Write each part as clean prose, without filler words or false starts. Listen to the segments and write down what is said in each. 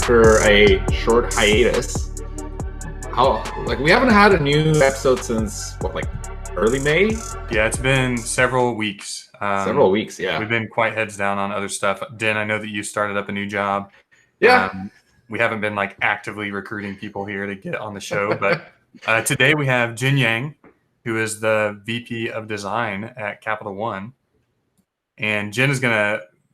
after a short hiatus. We haven't had a new episode since early May? Yeah, it's been several weeks. Several weeks, yeah. We've been quite heads down on other stuff. Den, I know that you started up a new job. Yeah. We haven't been actively recruiting people here to get on the show, but today we have Jin Yang, who is the VP of Design at CapitalOne. And Jin is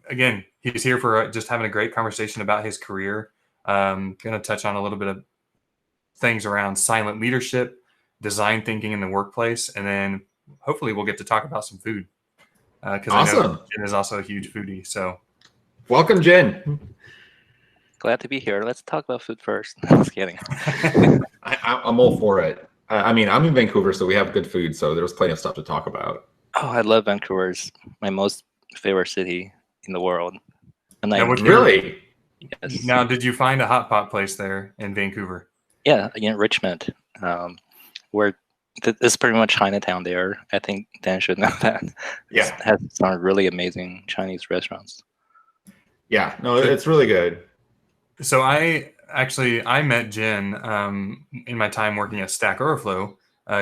again, he's here for just having a great conversation about his career. Going to touch on a little bit of things around silent leadership, design thinking in the workplace, and then hopefully we'll get to talk about some food. Because Awesome. I know Jin is also a huge foodie. So welcome, Jin. Glad to be here. Let's talk about food first. Just kidding. I'm all for it. I mean, I'm in Vancouver, so we have good food, so there's plenty of stuff to talk about. Oh, I love Vancouver. It's my most favorite city in the world. And really? Yes. Now, did you find a hot pot place there in Vancouver? Yeah, in Richmond, where it's pretty much Chinatown there. I think Dan should know that. Yeah. It has some really amazing Chinese restaurants. Yeah, no, it's really good. So I met Jin in my time working at Stack Overflow.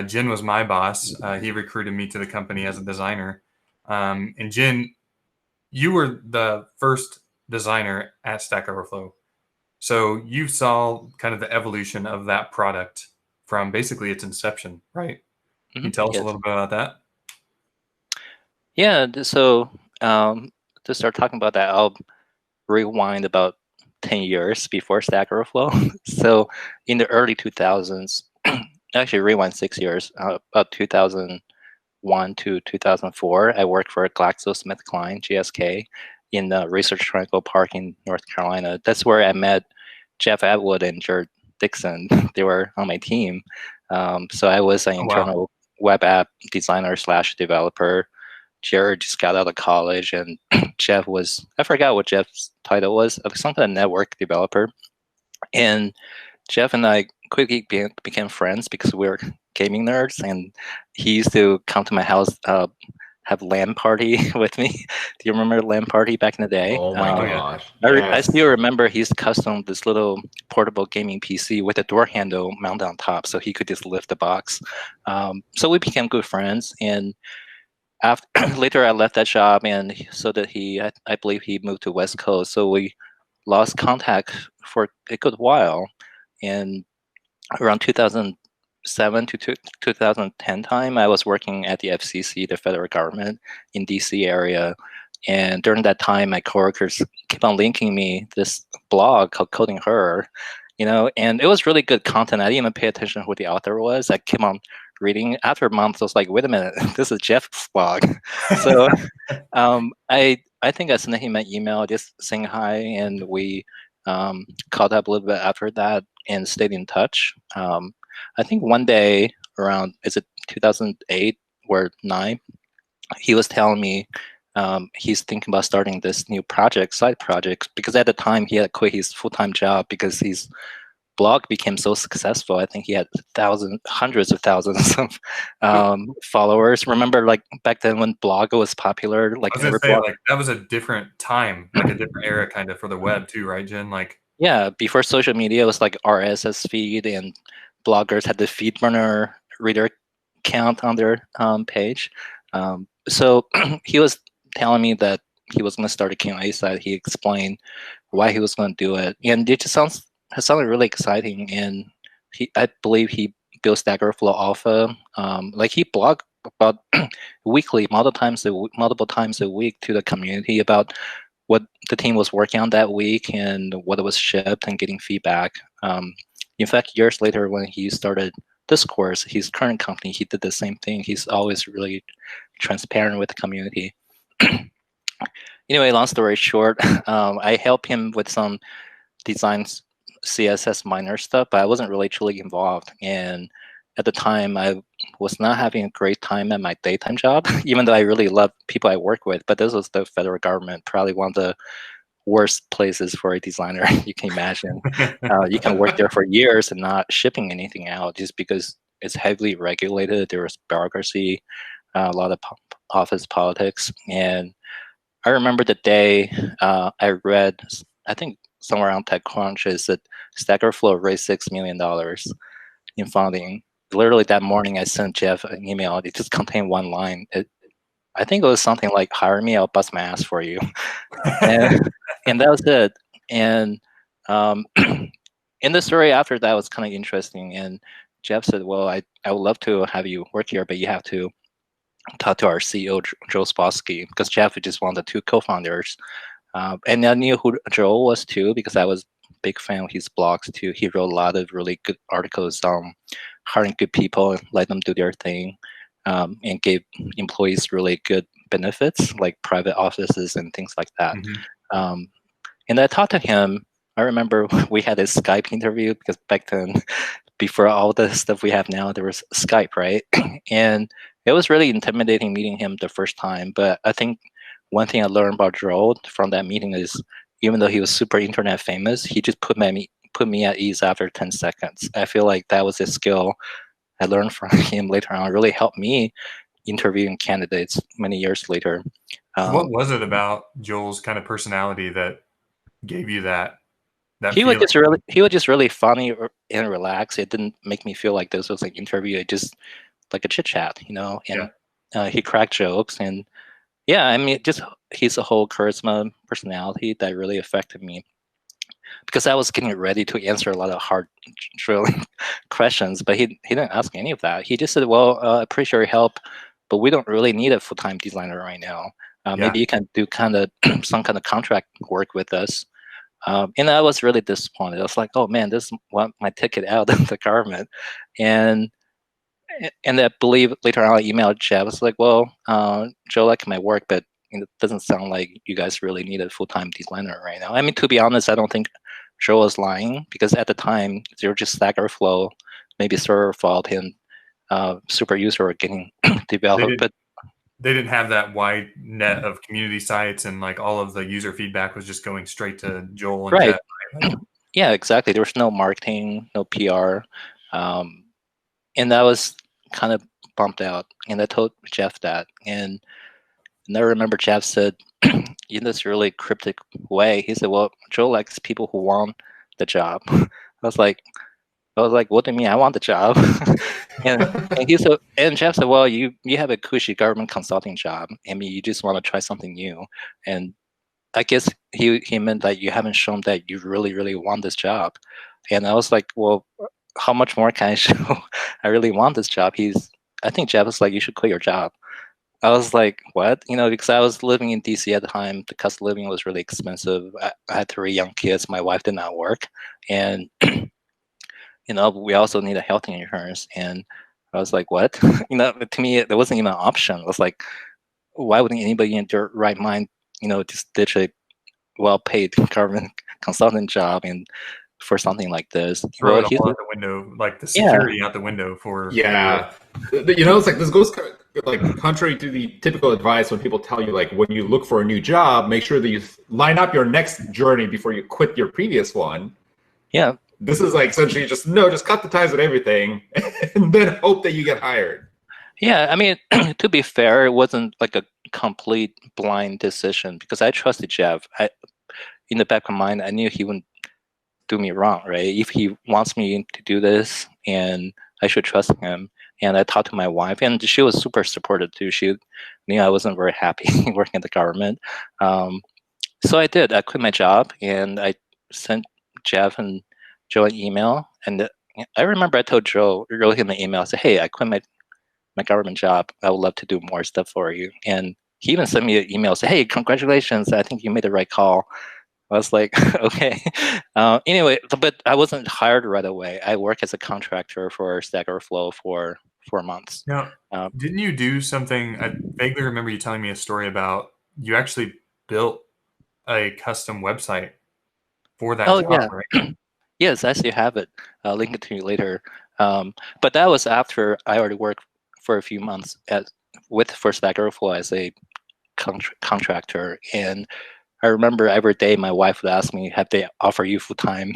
Jin was my boss. He recruited me to the company as a designer. And Jin, you were the first designer at Stack Overflow. So you saw kind of the evolution of that product from basically its inception, right? Mm-hmm. Can you tell us a little bit about that? Yeah, so to start talking about that, I'll rewind about 10 years before Stack Overflow. So in the early 2000s, actually rewind 6 years, about 2001 to 2004, I worked for GlaxoSmithKline, GSK, in the Research Triangle Park in North Carolina. That's where I met Jeff Atwood and Jared Dixon. They were on my team. So I was an internal web app designer / developer. Jared just got out of college, and Jeff was, I forgot what Jeff's title was, something a network developer. And Jeff and I quickly became friends because we were gaming nerds, and he used to come to my house, have LAN party with me. Do you remember LAN party back in the day? Oh my gosh. Yes. I still remember he's custom this little portable gaming PC with a door handle mounted on top, so he could just lift the box. So we became good friends, and after later I left that job, and so that I believe he moved to West Coast, so we lost contact for a good while. And around 2007 to 2010 time, I was working at the FCC, the federal government in DC area. And during that time, my coworkers kept on linking me this blog called Coding Her, and it was really good content. I didn't even pay attention to who the author was. I kept on reading. After a month, I was like, wait a minute, this is Jeff's blog. So I think I sent him an email just saying hi, and we caught up a little bit after that and stayed in touch. I think one day around, is it 2008 or 9, he was telling me he's thinking about starting this new side project, because at the time he had quit his full-time job because his blog became so successful. I think he had hundreds of thousands of followers. Remember, back then when blog was popular, that was a different time, a different era kind of for the web too, right, Jen? Yeah, before social media, it was like RSS feed, and bloggers had the FeedBurner reader count on their page. So he was telling me that he was going to start a Q&A site. He explained why he was going to do it, and it just sounded really exciting. And I believe he built Stack Overflow Alpha. He blogged about weekly, multiple times a week to the community about what the team was working on that week and what was shipped, and getting feedback. In fact, years later, when he started Discourse, his current company, he did the same thing. He's always really transparent with the community. Anyway, long story short, I helped him with some designs, CSS minor stuff, but I wasn't really truly involved. And at the time, I was not having a great time at my daytime job, even though I really love people I work with. But this was the federal government, probably one of the worst places for a designer you can imagine. You can work there for years and not shipping anything out just because it's heavily regulated. There was bureaucracy, a lot of office politics. And I remember the day I read, I think somewhere on TechCrunch is that Stack Overflow raised $6 million in funding. Literally that morning, I sent Jeff an email. It just contained one line. I think it was something like, "Hire me, I'll bust my ass for you," and that was it. And in the story after that was kind of interesting. And Jeff said, "Well, I would love to have you work here, but you have to talk to our CEO, Joe Spolsky," because Jeff is just one of the two co-founders. And I knew who Joel was too, because I was a big fan of his blogs too. He wrote a lot of really good articles on hiring good people and let them do their thing, and gave employees really good benefits like private offices and things like that. And I talked to him. I remember we had a Skype interview because back then, before all the stuff we have now, there was Skype, right? And it was really intimidating meeting him the first time. But I think one thing I learned about Joel from that meeting is, even though he was super internet famous, he just put me at ease after 10 seconds. I feel like that was a skill I learned from him later on. It really helped me interviewing candidates many years later. What was it about Joel's kind of personality that gave you that he feeling? was just really funny and relaxed. It didn't make me feel like this was like interview. It just like a chit chat, and he cracked jokes. And yeah, I mean, just his whole charisma, personality that really affected me, because I was getting ready to answer a lot of hard drilling questions, but he didn't ask any of that. He just said, "Well, I appreciate your help, but we don't really need a full-time designer right now. Maybe you can do kind of some kind of contract work with us." And I was really disappointed. I was like, "Oh man, this is my ticket out of the government." And I believe later on I emailed Jeff. I was like, "Well, Joe liked my work, but it doesn't sound like you guys really need a full-time designer right now." I mean, to be honest, I don't think Joe was lying, because at the time they were just Stack Overflow, maybe server fault, and super user were getting developed. But they didn't have that wide net of community sites, and like all of the user feedback was just going straight to Joel and right. Jeff. Right? Yeah, exactly. There was no marketing, no PR. And I was kind of bumped out. And I told Jeff that. And I remember Jeff said, in this really cryptic way, he said, "Well, Joel likes people who want the job." I was like, "What do you mean I want the job?" and Jeff said, "Well, you have a cushy government consulting job. I mean, you just want to try something new." And I guess he meant that you haven't shown that you really, really want this job. And I was like, "Well, how much more can I show I really want this job?" I think Jeff was like, "You should quit your job." I was like, "What?" Because I was living in DC at the time. The cost of living was really expensive. I had 3 young kids. My wife did not work. And, we also need a health insurance. And I was like, "What?" To me, there wasn't even an option. I was like, why wouldn't anybody in their right mind, just ditch a well-paid government consultant job and for something like this? Throw it all out the window, like the security out the window for. It's like this goes like contrary to the typical advice when people tell you, like, when you look for a new job, make sure that you line up your next journey before you quit your previous one. Yeah. This is like essentially just cut the ties with everything and then hope that you get hired. Yeah, I mean, to be fair, it wasn't like a complete blind decision, because I trusted Jeff. In the back of my mind, I knew he wouldn't do me wrong, right? If he wants me to do this, and I should trust him. And I talked to my wife, and she was super supportive too. She knew I wasn't very happy working at the government. So I did. I quit my job, and I sent Jeff and Joe an email. And I remember I told Joe, wrote him an email, I said, "Hey, I quit my government job. I would love to do more stuff for you." And he even sent me an email, say, "Hey, congratulations. I think you made the right call." I was like, okay. Anyway, but I wasn't hired right away. I worked as a contractor for Stack Overflow for 4 months. Now, didn't you do something? I vaguely remember you telling me a story about you actually built a custom website for that job, yeah. right? Yes, I still have it. I'll link it to you later. But that was after I already worked for a few months for Stack Overflow as a contractor. And I remember every day my wife would ask me, "Have they offered you full-time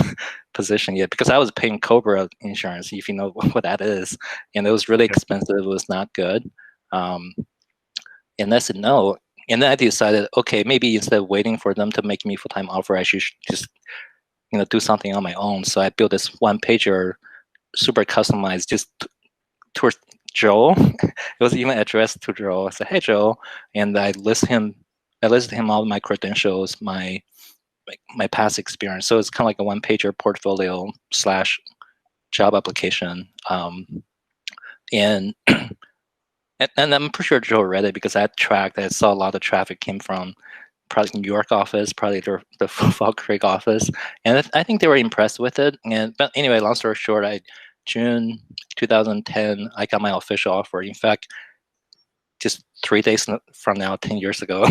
position yet?" Because I was paying Cobra insurance, if you know what that is. And it was really expensive. It was not good. And I said no. And then I decided, okay, maybe instead of waiting for them to make me full-time offer, I should just do something on my own. So I built this one pager, super customized, just towards Joel. It was even addressed to Joel. I said, "Hey, Joel," and I listed him all my credentials, my past experience. So it's kind of like a one pager portfolio / job application. And and I'm pretty sure Joel read it because I tracked. I saw a lot of traffic came from probably New York office, probably the Fall Creek office, and I think they were impressed with it. But anyway, long story short, June 2010, I got my official offer. In fact, just 3 days from now, 10 years ago,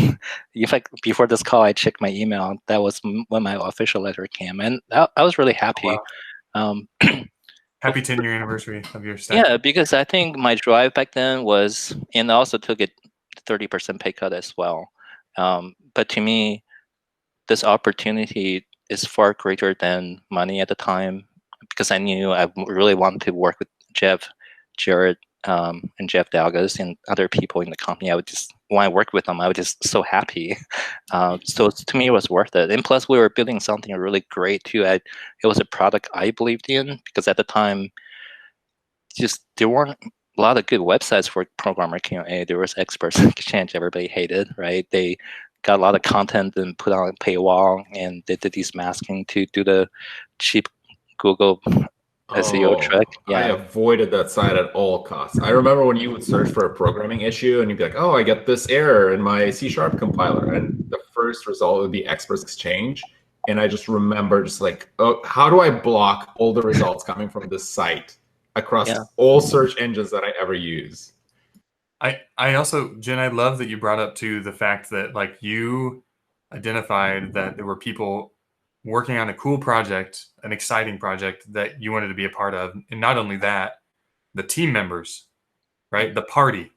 in fact, before this call, I checked my email. That was when my official letter came, and I was really happy. Wow. Happy 10-year anniversary of your step. Yeah, because I think my drive back then was, and I also took a 30% pay cut as well. But to me, this opportunity is far greater than money at the time, because I knew I really wanted to work with Jeff, Jared, and Jeff Dalgas and other people in the company. When I worked with them, I was just so happy. So to me, it was worth it. And plus, we were building something really great too. It was a product I believed in, because at the time, there weren't a lot of good websites for programmer Q&A. There was Experts Exchange everybody hated, right? They got a lot of content and put on a paywall, and they did these masking to do the cheap Google SEO trick. Yeah. I avoided that site at all costs. I remember when you would search for a programming issue and you'd be like, "Oh, I get this error in my C# compiler," and the first result would be Experts Exchange. And I just remember just like, "Oh, how do I block all the results coming from this site across all search engines that I ever use?" I also, Jen, I love that you brought up too the fact that like you identified that there were people working on a cool project, an exciting project that you wanted to be a part of. And not only that, the team members, right? The party,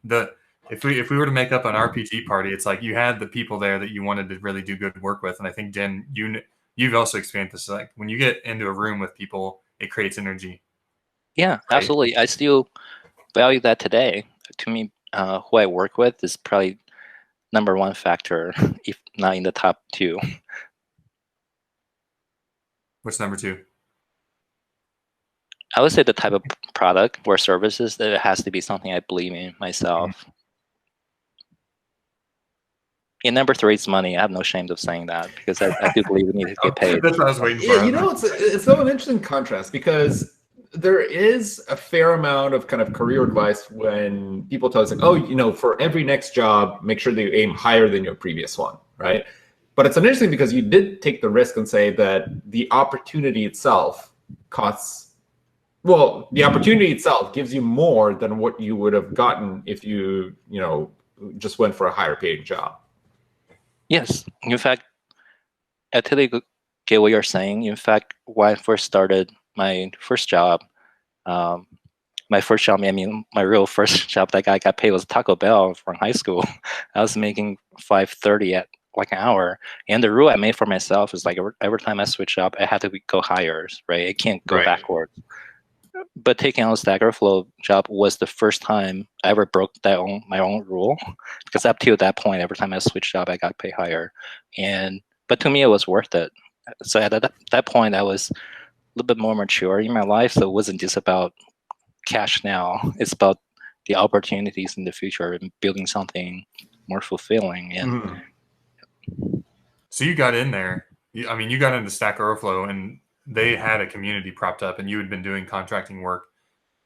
if we were to make up an RPG party, it's like you had the people there that you wanted to really do good work with. And I think, Jen, you've also experienced this. Like when you get into a room with people, it creates energy. Yeah, right? Absolutely. I still value that today. To me, who I work with is probably #1 factor, if not in the top 2. What's number 2? I would say the type of product or services that it has to be something I believe in myself. Mm-hmm. And number 3 is money. I have no shame of saying that, because I do believe we need to get paid. That's what I was waiting for. Yeah, it's so an interesting contrast, because there is a fair amount of kind of career advice when people tell us like, "Oh, for every next job, make sure that you aim higher than your previous one," right? But it's interesting because you did take the risk and say that the opportunity itself the opportunity itself gives you more than what you would have gotten if you just went for a higher paid job. Yes. In fact, I totally get what you're saying. In fact, when I first started my first job, I mean, my real first job that I got paid was Taco Bell from high school. I was making $5.30 at like an hour. And the rule I made for myself is like every time I switch up, I had to go higher, right? It can't go backwards. But taking on a Stack Overflow job was the first time I ever broke my own rule, because up to that point, every time I switched job, I got paid higher. But to me, it was worth it. So at that point, I was a little bit more mature in my life, so it wasn't just about cash now. It's about the opportunities in the future and building something more fulfilling. And so you got in there. You got into Stack Overflow, and they had a community propped up, and you had been doing contracting work,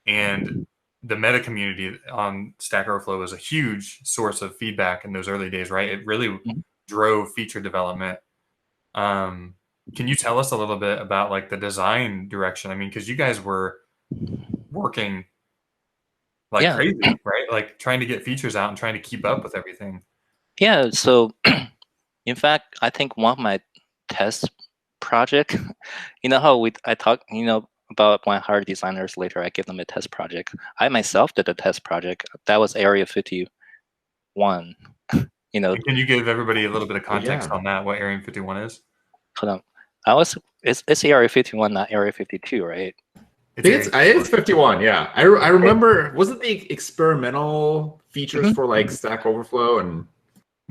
and the meta community on Stack Overflow was a huge source of feedback in those early days, right? It really drove feature development. Can you tell us a little bit about like the design direction? I mean, because you guys were working like crazy, right? Like trying to get features out and trying to keep up with everything. Yeah. So in fact, I think one of my test project, how I talk, about when I hire designers later, I give them a test project. I myself did a test project. That was Area 51. Can you give everybody a little bit of context on that? What Area 51 is? Hold on. It's Area 51, not Area 52, right? It's 51. Yeah, I remember. Was it the experimental features for like Stack Overflow and?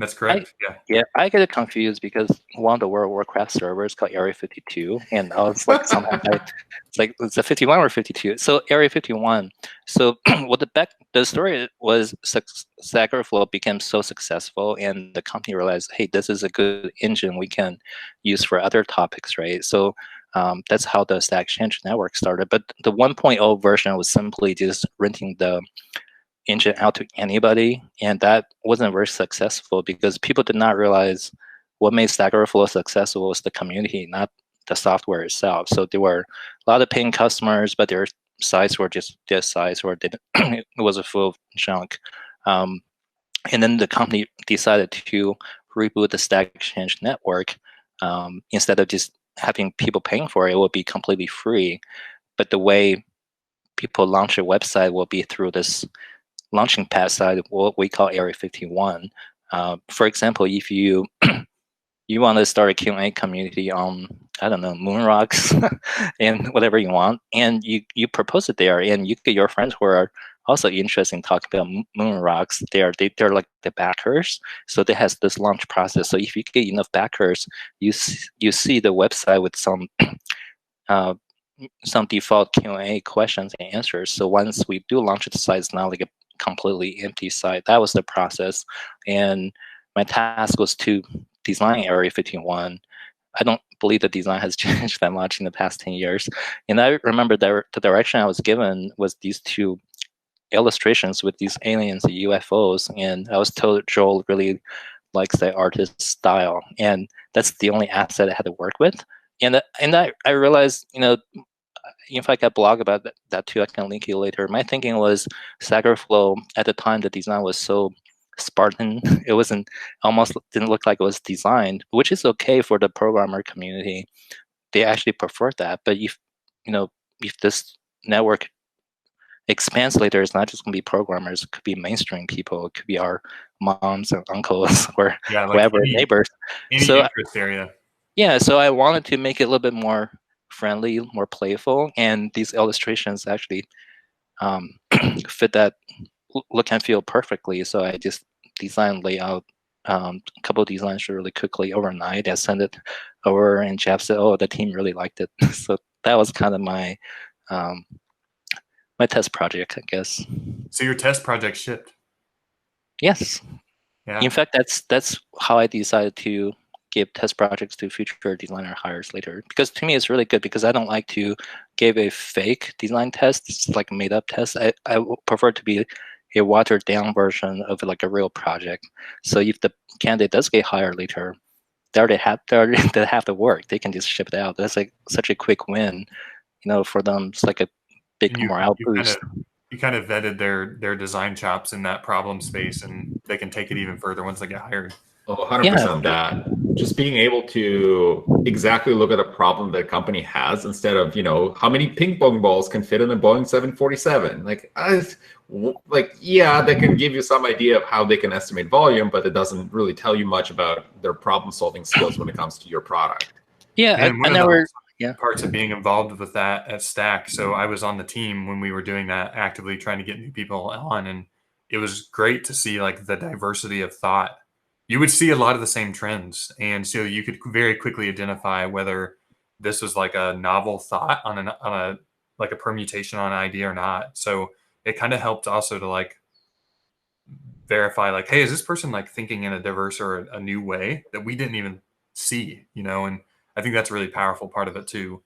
That's correct. Yeah. Yeah, I get it confused because one of the World of Warcraft servers called Area 52, and I was like, sometimes it's like it's a 51 or 52. So Area 51. So what the story was, Stack Overflow became so successful, and the company realized, hey, this is a good engine we can use for other topics, right? So that's how the Stack Exchange network started. But the 1.0 version was simply just renting the engine out to anybody, and that wasn't very successful because people did not realize what made Stack Overflow successful was the community, not the software itself. So there were a lot of paying customers, but their sites were just this size, or it was a full of junk. Um, and then the company decided to reboot the Stack Exchange network. Instead of just having people paying for it, it would be completely free. But the way people launch a website will be through this launching pad side, what we call Area 51. For example, if you you want to start a Q&A community on, I don't know, moon rocks and whatever you want, and you propose it there, and you get your friends who are also interested in talking about moon rocks. They're like the backers, so they has this launch process. So if you get enough backers, you see the website with uh, some default Q&A questions and answers. So once we do launch the site, it's not like a completely empty site. That was the process. And my task was to design Area 51. I don't believe the design has changed that much in the past 10 years. And I remember the direction I was given was these two illustrations with these aliens and UFOs. And I was told Joel really likes the artist style. And that's the only asset I had to work with. And I realized, in fact, I blog about that too. I can link you later. My thinking was Stack Overflow at the time, the design was so Spartan. It wasn't, almost didn't look like it was designed, which is okay for the programmer community. They actually prefer that. But if this network expands later, it's not just going to be programmers. It could be mainstream people. It could be our moms or uncles or Like whoever, neighbors. Any So interest area. yeah, so I wanted to make it a little bit more friendly, more playful, and these illustrations actually fit that look and feel perfectly. So I just designed layout, a couple of designs really quickly overnight. I sent it over, and Jeff said, "Oh, the team really liked it." So that was kind of my my test project, I guess. So your test project shipped. Yes. Yeah. In fact, that's how I decided to give test projects to future designer hires later. Because to me, it's really good because I don't like to give a fake design test. It's like a made up test. I would prefer to be a watered down version of like a real project. So if the candidate does get hired later, they already have the work. They can just ship it out. That's like such a quick win, for them. It's like a big morale boost. You kind of vetted their design chops in that problem space, and they can take it even further once they get hired. Oh, 100% that. Just being able to exactly look at a problem that a company has instead of, how many ping pong balls can fit in a Boeing 747. Yeah, they can give you some idea of how they can estimate volume, but it doesn't really tell you much about their problem solving skills when it comes to your product. Yeah, and I never. Parts of being involved with that at Stack. So I was on the team when we were doing that, actively trying to get new people on, and it was great to see like the diversity of thought. You would see a lot of the same trends, and so you could very quickly identify whether this was like a novel thought on a like a permutation on an idea or not. So it kind of helped also to like verify like, hey, is this person like thinking in a diverse or a new way that we didn't even see, and I think that's a really powerful part of it too.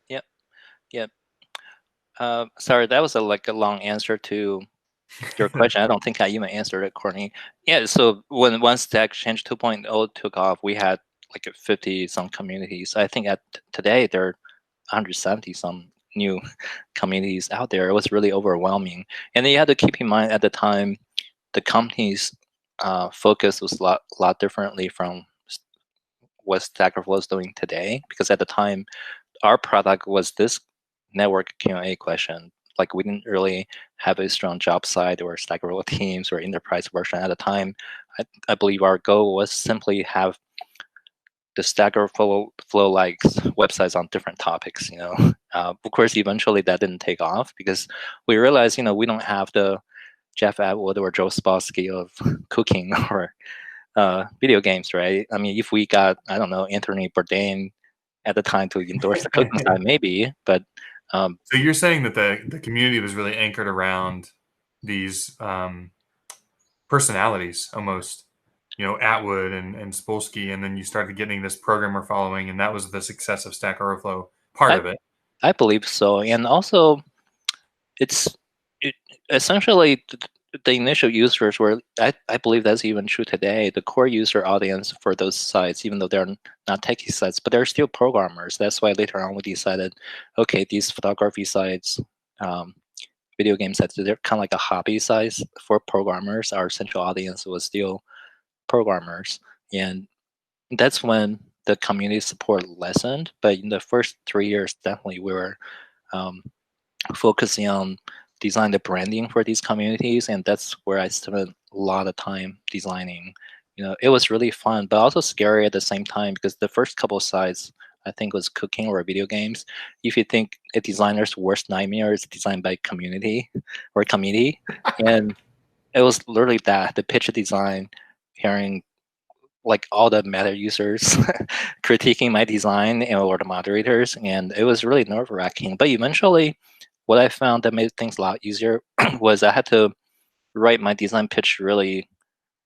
Yep. Sorry, that was a long answer to your question. I don't think I even answered it, Courtney. Yeah. So once the Exchange 2.0 took off, we had like 50 some communities. I think today there are 170 some new communities out there. It was really overwhelming, and then you had to keep in mind at the time the company's focus was a lot differently from what Stack Overflow is doing today, because at the time our product was this network Q&A question. Like we didn't really have a strong job site or Stack Overflow teams or enterprise version at the time. I believe our goal was simply have the Stack Overflow like websites on different topics. Of course, eventually that didn't take off because we realized we don't have the Jeff Atwood or Joe Spolsky of cooking or video games, right? I mean, if we got, I don't know, Anthony Bourdain at the time to endorse the cooking side, maybe, but So you're saying that the community was really anchored around these personalities almost, Atwood and Spolsky, and then you started getting this programmer following, and that was the success of Stack Overflow part I, of it. I believe so. And also, it's essentially the initial users were, I believe that's even true today, the core user audience for those sites, even though they're not techie sites, but they're still programmers. That's why later on we decided, okay, these photography sites, video game sites, they're kind of like a hobby size for programmers. Our central audience was still programmers. And that's when the community support lessened. But in the first 3 years, definitely we were um, focusing on design the branding for these communities, and that's where I spent a lot of time designing. It was really fun, but also scary at the same time, because the first couple of sites I think was cooking or video games. If you think a designer's worst nightmare is designed by community or committee, and it was literally that, the pitch design, hearing like all the meta users critiquing my design or the moderators, and it was really nerve-wracking. But eventually, what I found that made things a lot easier was I had to write my design pitch really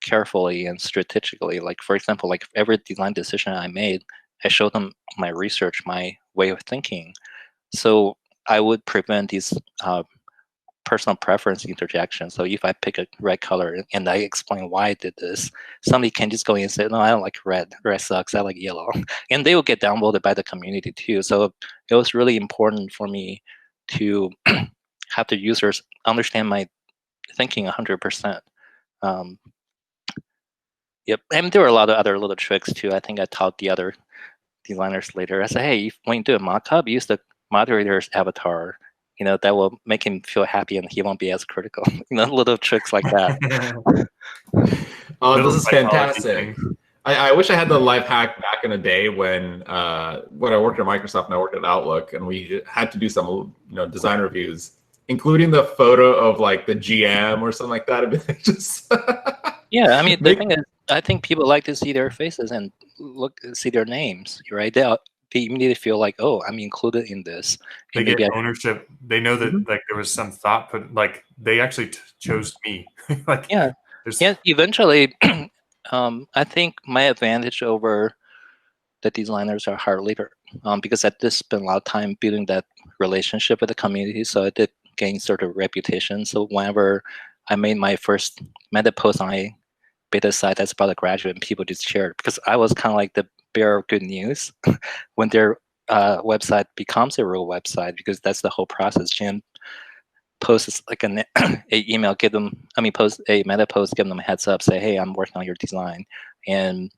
carefully and strategically. Like, for example, like every design decision I made, I showed them my research, my way of thinking. So I would prevent these personal preference interjection. So if I pick a red color and I explain why I did this, somebody can just go in and say, no, I don't like red. Red sucks. I like yellow. And they will get downvoted by the community too. So it was really important for me to have the users understand my thinking 100%. Yep. And there were a lot of other little tricks too. I think I taught the other designers later. I said, hey, when you do a mockup, use the moderator's avatar. That will make him feel happy and he won't be as critical. Little tricks like that. Oh, Little this is psychology fantastic. things. I wish I had the life hack back in the day when I worked at Microsoft and I worked at Outlook, and we had to do some design reviews, including the photo of like the GM or something like that. It'd be just Yeah, I mean, the make thing is, I think people like to see their faces and see their names, right? They immediately feel like, oh, I'm included in this. They And get maybe ownership. They know that like there was some thought, but like they actually chose me. Like yeah. there's Yeah, eventually, I think my advantage over the designers are hard later, because I did spend a lot of time building that relationship with the community. So I did gain sort of reputation. So whenever I made my first meta post on a beta site that's about a graduate, and people just shared, because I was kind of like the bearer of good news when their website becomes a real website, because that's the whole process. Jim posts like a email, post a meta post, give them a heads up, say, hey, I'm working on your design, and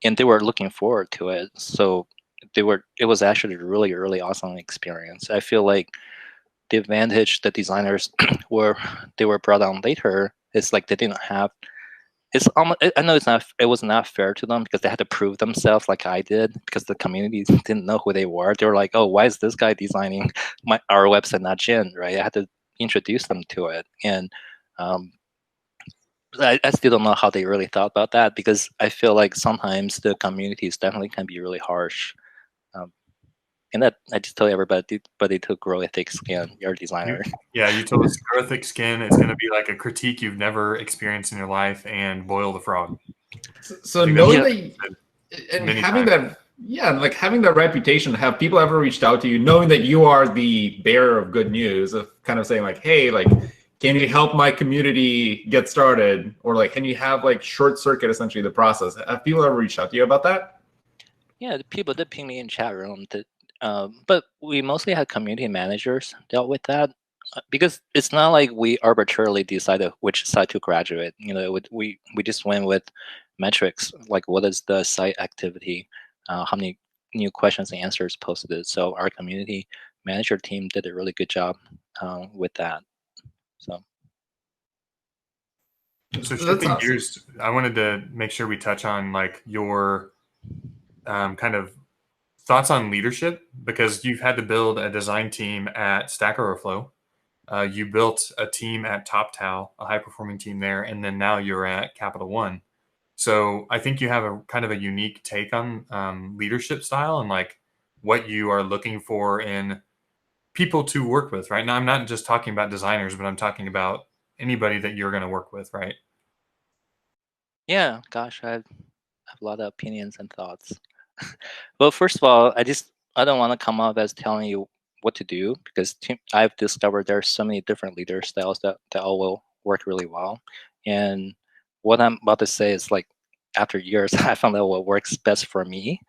they were looking forward to it. So it was actually a really, really awesome experience. I feel like the advantage the designers they were brought on later is like they didn't have, it's almost, I know it was not fair to them, because they had to prove themselves like I did, because the community didn't know who they were. They were like, oh, why is this guy designing our website, not Jin, right? I had to introduce them to it. And I still don't know how they really thought about that, because I feel like sometimes the communities definitely can be really harsh. Um, and that I just tell everybody, to grow a thick skin. You're a designer. you told us grow thick skin. It's going to be like a critique you've never experienced in your life, and boil the frog. so think that's knowing Yeah. that and many having times. that, yeah, like having that reputation. Have people ever reached out to you knowing that you are the bearer of good news, of kind of saying like, hey, like, can you help my community get started, or like, can you have like short circuit essentially the process? Have people ever reached out to you about that? Yeah, the people did ping me in chat room that, but we mostly had community managers dealt with that, because it's not like we arbitrarily decided which site to graduate. We just went with metrics, like what is the site activity, how many new questions and answers posted. So our community manager team did a really good job with that. So So That's shifting awesome. gears, I wanted to make sure we touch on like your kind of thoughts on leadership, because you've had to build a design team at Stack Overflow. You built a team at TopTal, a high performing team there, and then now you're at Capital One. So I think you have a kind of a unique take on leadership style and like what you are looking for in people to work with, right? Now, I'm not just talking about designers, but I'm talking about anybody that you're going to work with, right? Yeah, gosh, have a lot of opinions and thoughts. Well, first of all, I don't want to come off as telling you what to do because I've discovered there are so many different leader styles that all will work really well. And what I'm about to say is like after years, I found out what works best for me.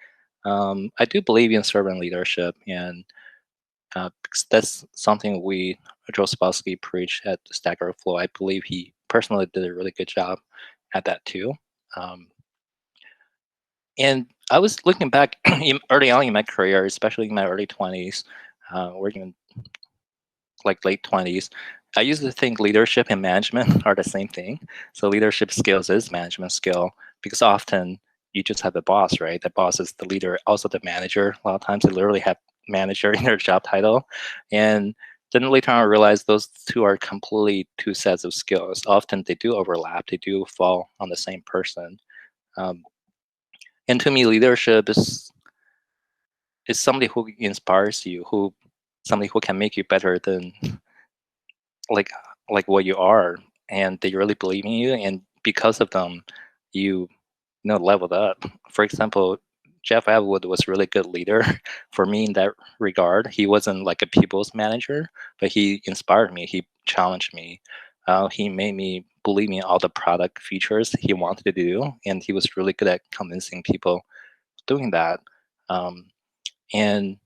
I do believe in servant leadership, and because that's something we Joe Spolsky preached at Stack Overflow. I believe he personally did a really good job at that too. Um, and I was looking back early on in my career, especially in my early 20s, or even like late 20s. I used to think leadership and management are the same thing. So leadership skills is management skill because often you just have a boss, right? The boss is the leader, also the manager. A lot of times they literally have manager in their job title. And then later on I realized those two are completely two sets of skills. Often they do overlap, they do fall on the same person. Um, and to me, leadership is somebody who inspires you, who somebody who can make you better than like like what you are, and they really believe in you, and because of them, you leveled up. For example, Jeff Atwood was a really good leader for me in that regard. He wasn't like a people's manager, but he inspired me. He challenged me. He made me believe in all the product features he wanted to do, and he was really good at convincing people doing that. Um, and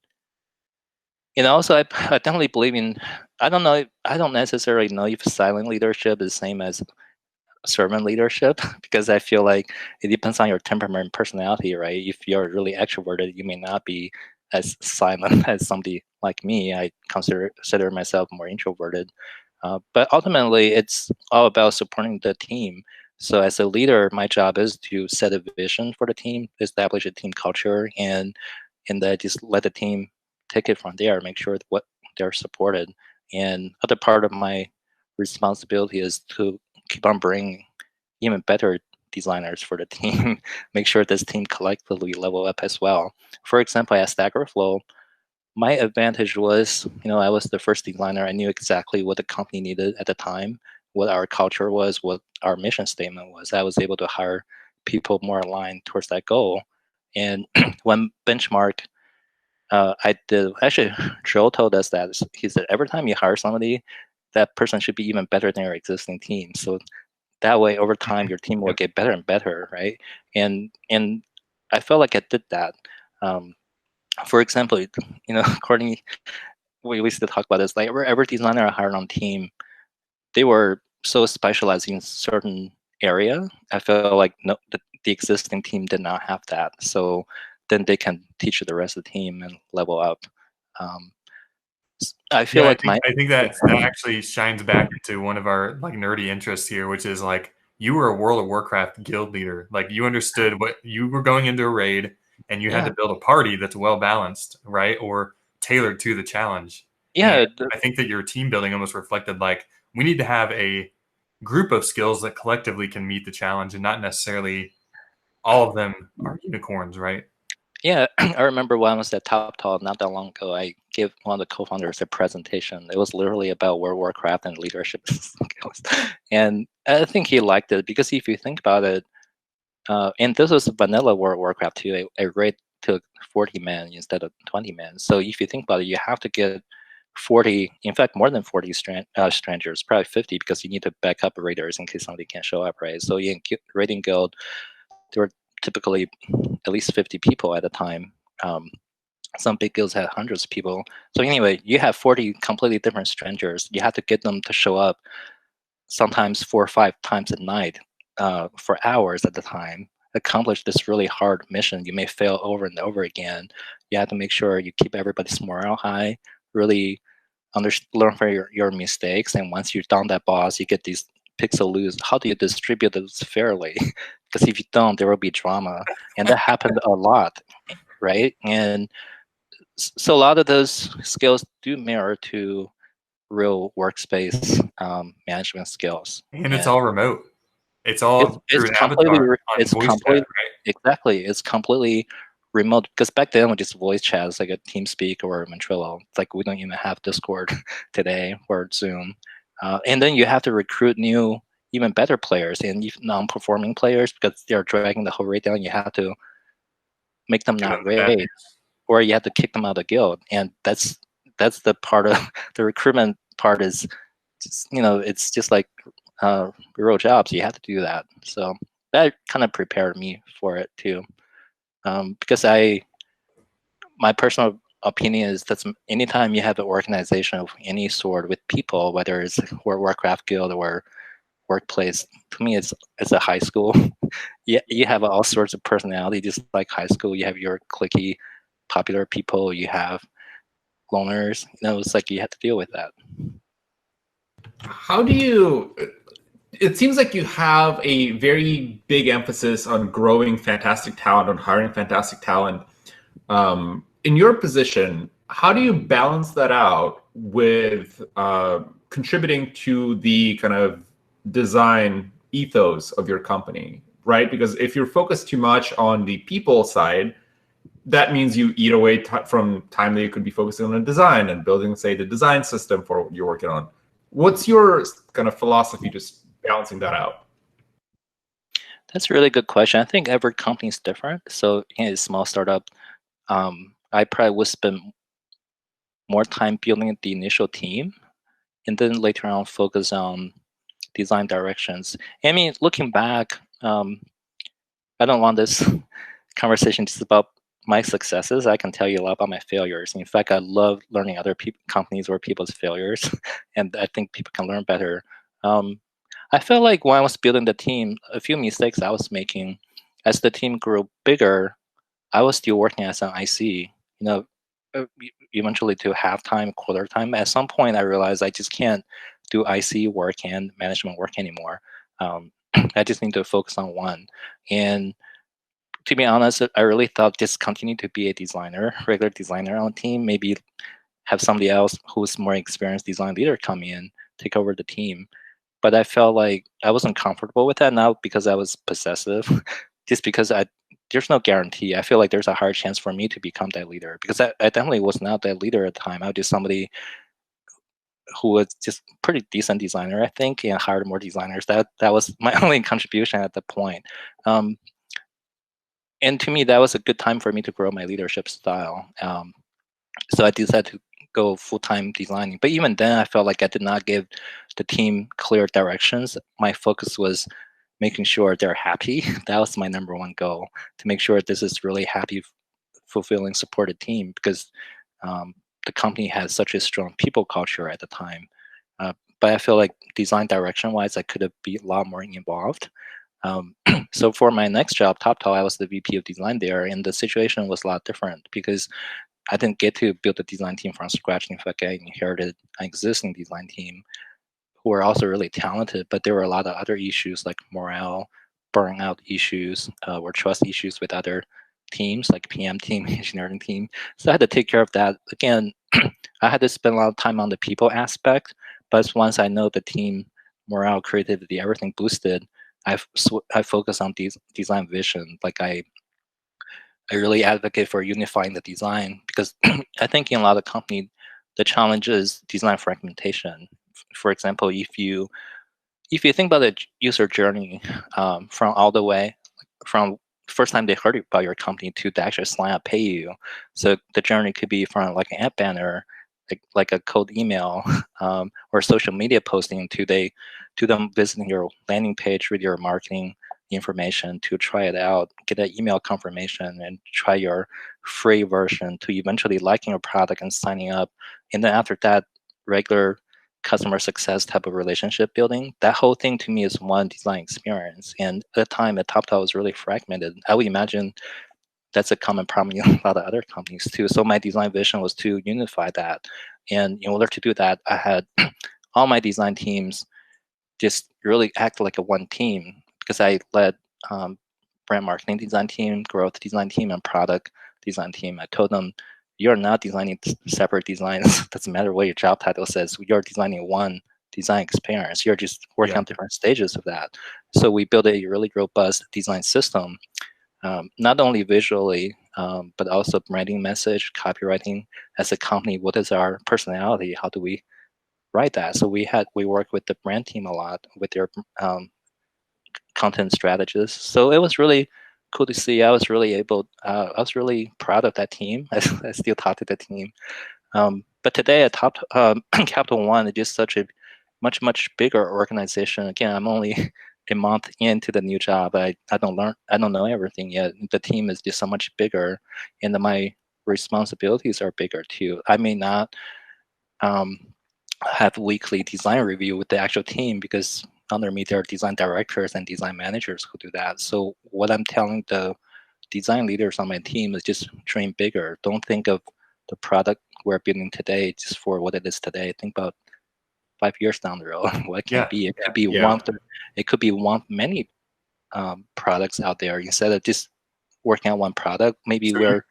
also I definitely believe in. I don't know. I don't necessarily know if silent leadership is the same as servant leadership because I feel like it depends on your temperament and personality, right? If you're really extroverted, you may not be as silent as somebody like me. I consider myself more introverted, but ultimately, it's all about supporting the team. So as a leader, my job is to set a vision for the team, establish a team culture, and then just let the team take it from there. Make sure that what they're supported. And other part of my responsibility is to keep on bringing even better designers for the team. Make sure this team collectively level up as well. For example, at Stack Overflow, my advantage was, I was the first designer. I knew exactly what the company needed at the time, what our culture was, what our mission statement was. I was able to hire people more aligned towards that goal. And when benchmark, I did actually, Joe told us that he said every time you hire somebody, that person should be even better than your existing team. So that way, over time, your team will Yep. get better and better, right? And I felt like I did that. Um, for example, according we used to talk about this, like every designer I hired on team, they were so specialized in certain area. I felt like no, the existing team did not have that. So then they can teach the rest of the team and level up. Um, I feel Yeah, like my I think that actually shines back into one of our like nerdy interests here, which is like you were a World of Warcraft guild leader. Like you understood what you were going into a raid and you had yeah to build a party that's well balanced, right? Or tailored to the challenge. And yeah I think that your team building almost reflected like we need to have a group of skills that collectively can meet the challenge and not necessarily all of them are unicorns, right? Yeah, I remember when I was at Top Talk not that long ago, I gave one of the co-founders a presentation. It was literally about World of Warcraft and leadership skills. And I think he liked it because if you think about it, and this was vanilla World of Warcraft too, a raid took 40 men instead of 20 men. So if you think about it, you have to get 40, in fact, more than 40 strangers, probably 50, because you need to back up raiders in case somebody can't show up, right? So in raiding guild, there were typically at least 50 people at a time. Um, some big guilds had hundreds of people. So anyway, you have 40 completely different strangers. You have to get them to show up sometimes 4 or 5 times a night for hours at a time, accomplish this really hard mission. You may fail over and over again. You have to make sure you keep everybody's morale high, really learn from your mistakes. And once you've done that boss, you get these pixel loose. How do you distribute those fairly? Because if you don't, there will be drama. And that happened a lot, right? And so a lot of those skills do mirror to real workspace management skills. And it's And all remote. It's all through an avatar on voice chat, right? Exactly. It's completely remote because back then we just voice chats like a TeamSpeak or Ventrilo. It's like we don't even have Discord today or Zoom. And then you have to recruit new, even better players and even non-performing players because they're dragging the whole rate down. You have to make them Give not them the bad raid, news. or you have to kick them out of the guild. And that's the part of the recruitment part is just, it's just like real jobs. You have to do that. So that kind of prepared me for it too. Because my personal opinion is that anytime you have an organization of any sort with people, whether it's Warcraft guild or workplace, to me it's a high school. You have all sorts of personality, just like high school. You have your cliquey, popular people. You have loners. It's like you have to deal with that. How do you? It seems like you have a very big emphasis on growing fantastic talent, on hiring fantastic talent. In your position, how do you balance that out with contributing to the kind of design ethos of your company, right? Because if you're focused too much on the people side, that means you eat away from time that you could be focusing on design and building, say, the design system for what you're working on. What's your kind of philosophy just balancing that out? That's a really good question. I think every company is different. So in a small startup, I probably would spend more time building the initial team and then later on focus on design directions. I mean, looking back, I don't want this conversation just about my successes. I can tell you a lot about my failures. In fact, I love learning other companies or people's failures, and I think people can learn better. I felt like when I was building the team, a few mistakes I was making as the team grew bigger, I was still working as an IC. Eventually to half time, quarter time. At some point, I realized I just can't do IC work and management work anymore. I just need to focus on one. And to be honest, I really thought just continue to be a designer, regular designer on team, maybe have somebody else who's more experienced design leader come in, take over the team. But I felt like I wasn't comfortable with that now because I was possessive, just because there's no guarantee. I feel like there's a hard chance for me to become that leader because I definitely was not that leader at the time. I was just somebody who was just pretty decent designer, I think, and hired more designers. That was my only contribution at the point. And to me, that was a good time for me to grow my leadership style. So I decided to go full-time designing. But even then, I felt like I did not give the team clear directions. My focus was making sure they're happy. That was my number one goal, to make sure this is really happy, fulfilling, supported team, because the company has such a strong people culture at the time. But I feel like design direction-wise, I could have been a lot more involved. So for my next job, TopTal, I was the VP of design there, and the situation was a lot different because I didn't get to build a design team from scratch. In fact, I inherited an existing design team who were also really talented, but there were a lot of other issues like morale, burnout issues, or trust issues with other teams like PM team, engineering team. So I had to take care of that. Again, I had to spend a lot of time on the people aspect, but once I know the team morale, creativity, everything boosted, I focus on design vision. Like I really advocate for unifying the design because I think in a lot of companies, the challenge is design fragmentation. For example, if you think about the user journey from all the way from first time they heard about your company to they actually sign up, pay you. So the journey could be from like an app banner, like a cold email or social media posting to them visiting your landing page with your marketing information to try it out, get an email confirmation and try your free version to eventually liking your product and signing up. And then after that, regular customer success type of relationship building, that whole thing to me is one design experience. And at the time, at TopTal was really fragmented. I would imagine that's a common problem in a lot of other companies too. So my design vision was to unify that. And in order to do that, I had all my design teams just really act like a one team because I led brand marketing design team, growth design team, and product design team. I told them, you're not designing separate designs. Doesn't matter what your job title says. You're designing one design experience. You're just working on different stages of that. So we built a really robust design system, not only visually, but also branding message, copywriting. As a company, what is our personality? How do we write that? So we worked with the brand team a lot with their content strategists. So it was really cool to see. I was really proud of that team. I still talk to the team. But today at Capital One, it is such a much bigger organization. Again, I'm only a month into the new job. I don't know everything yet. The team is just so much bigger, and my responsibilities are bigger too. I may not have weekly design review with the actual team because under me there are design directors and design managers who do that. So what I'm telling the design leaders on my team is just dream bigger. Don't think of the product we're building today just for what it is today. Think about 5 years down the road. What can be? It could be it could be one of many products out there. Instead of just working on one product, maybe we're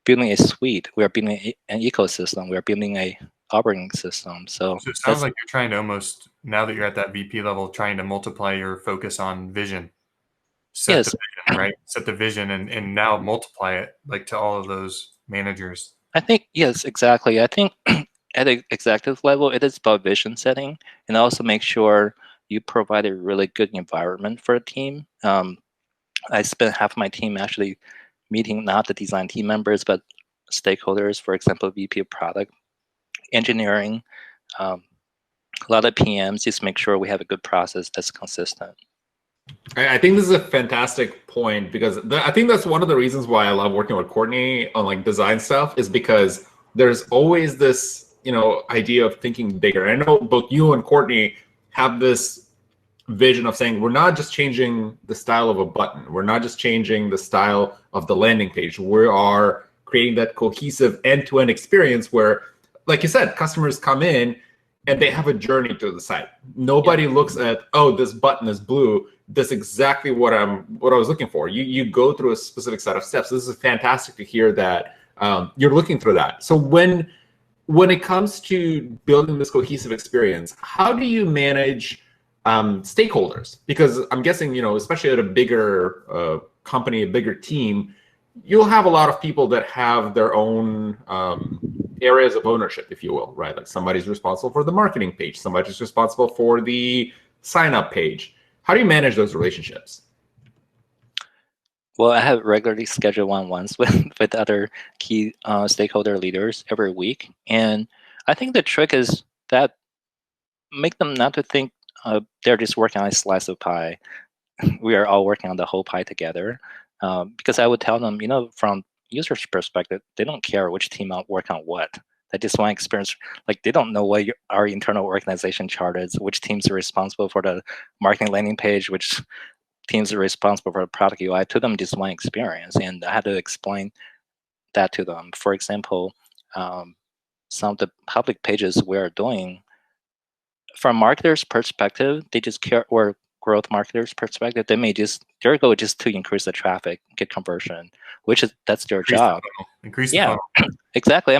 building a suite. We're building an ecosystem. We're building a operating system. So it sounds like you're trying to almost, now that you're at that VP level, trying to multiply your focus on vision. Set the vision, right? Set the vision and now multiply it like to all of those managers. I think, yes, exactly. I think at the executive level, it is about vision setting and also make sure you provide a really good environment for a team. I spent half my team actually meeting not the design team members, but stakeholders, for example, VP of product, engineering, a lot of PMs, just make sure we have a good process that's consistent. I think this is a fantastic point because I think that's one of the reasons why I love working with Courtney on like design stuff is because there's always this, idea of thinking bigger. I know both you and Courtney have this vision of saying we're not just changing the style of a button. We're not just changing the style of the landing page. We are creating that cohesive end-to-end experience where, like you said, customers come in and they have a journey to the site. Nobody looks at, oh, this button is blue. That's exactly what I was looking for. You go through a specific set of steps. This is fantastic to hear that you're looking through that. So when it comes to building this cohesive experience, how do you manage stakeholders? Because I'm guessing, especially at a bigger company, a bigger team, you'll have a lot of people that have their own areas of ownership, if you will, right? Like somebody's responsible for the marketing page, somebody's responsible for the sign-up page. How do you manage those relationships? Well, I have regularly scheduled one-on-ones with other key stakeholder leaders every week. And I think the trick is that make them not to think they're just working on a slice of pie. We are all working on the whole pie together. Because I would tell them, from users' perspective, they don't care which team I'll work on what. They just want experience. Like they don't know what our internal organization chart is, which teams are responsible for the marketing landing page, which teams are responsible for the product UI. To them, just one experience, and I had to explain that to them. For example, some of the public pages we're doing, from marketers' perspective, they just care, or growth marketers' perspective, their goal is just to increase the traffic, get conversion, that's their job. Increase the funnel. Exactly. I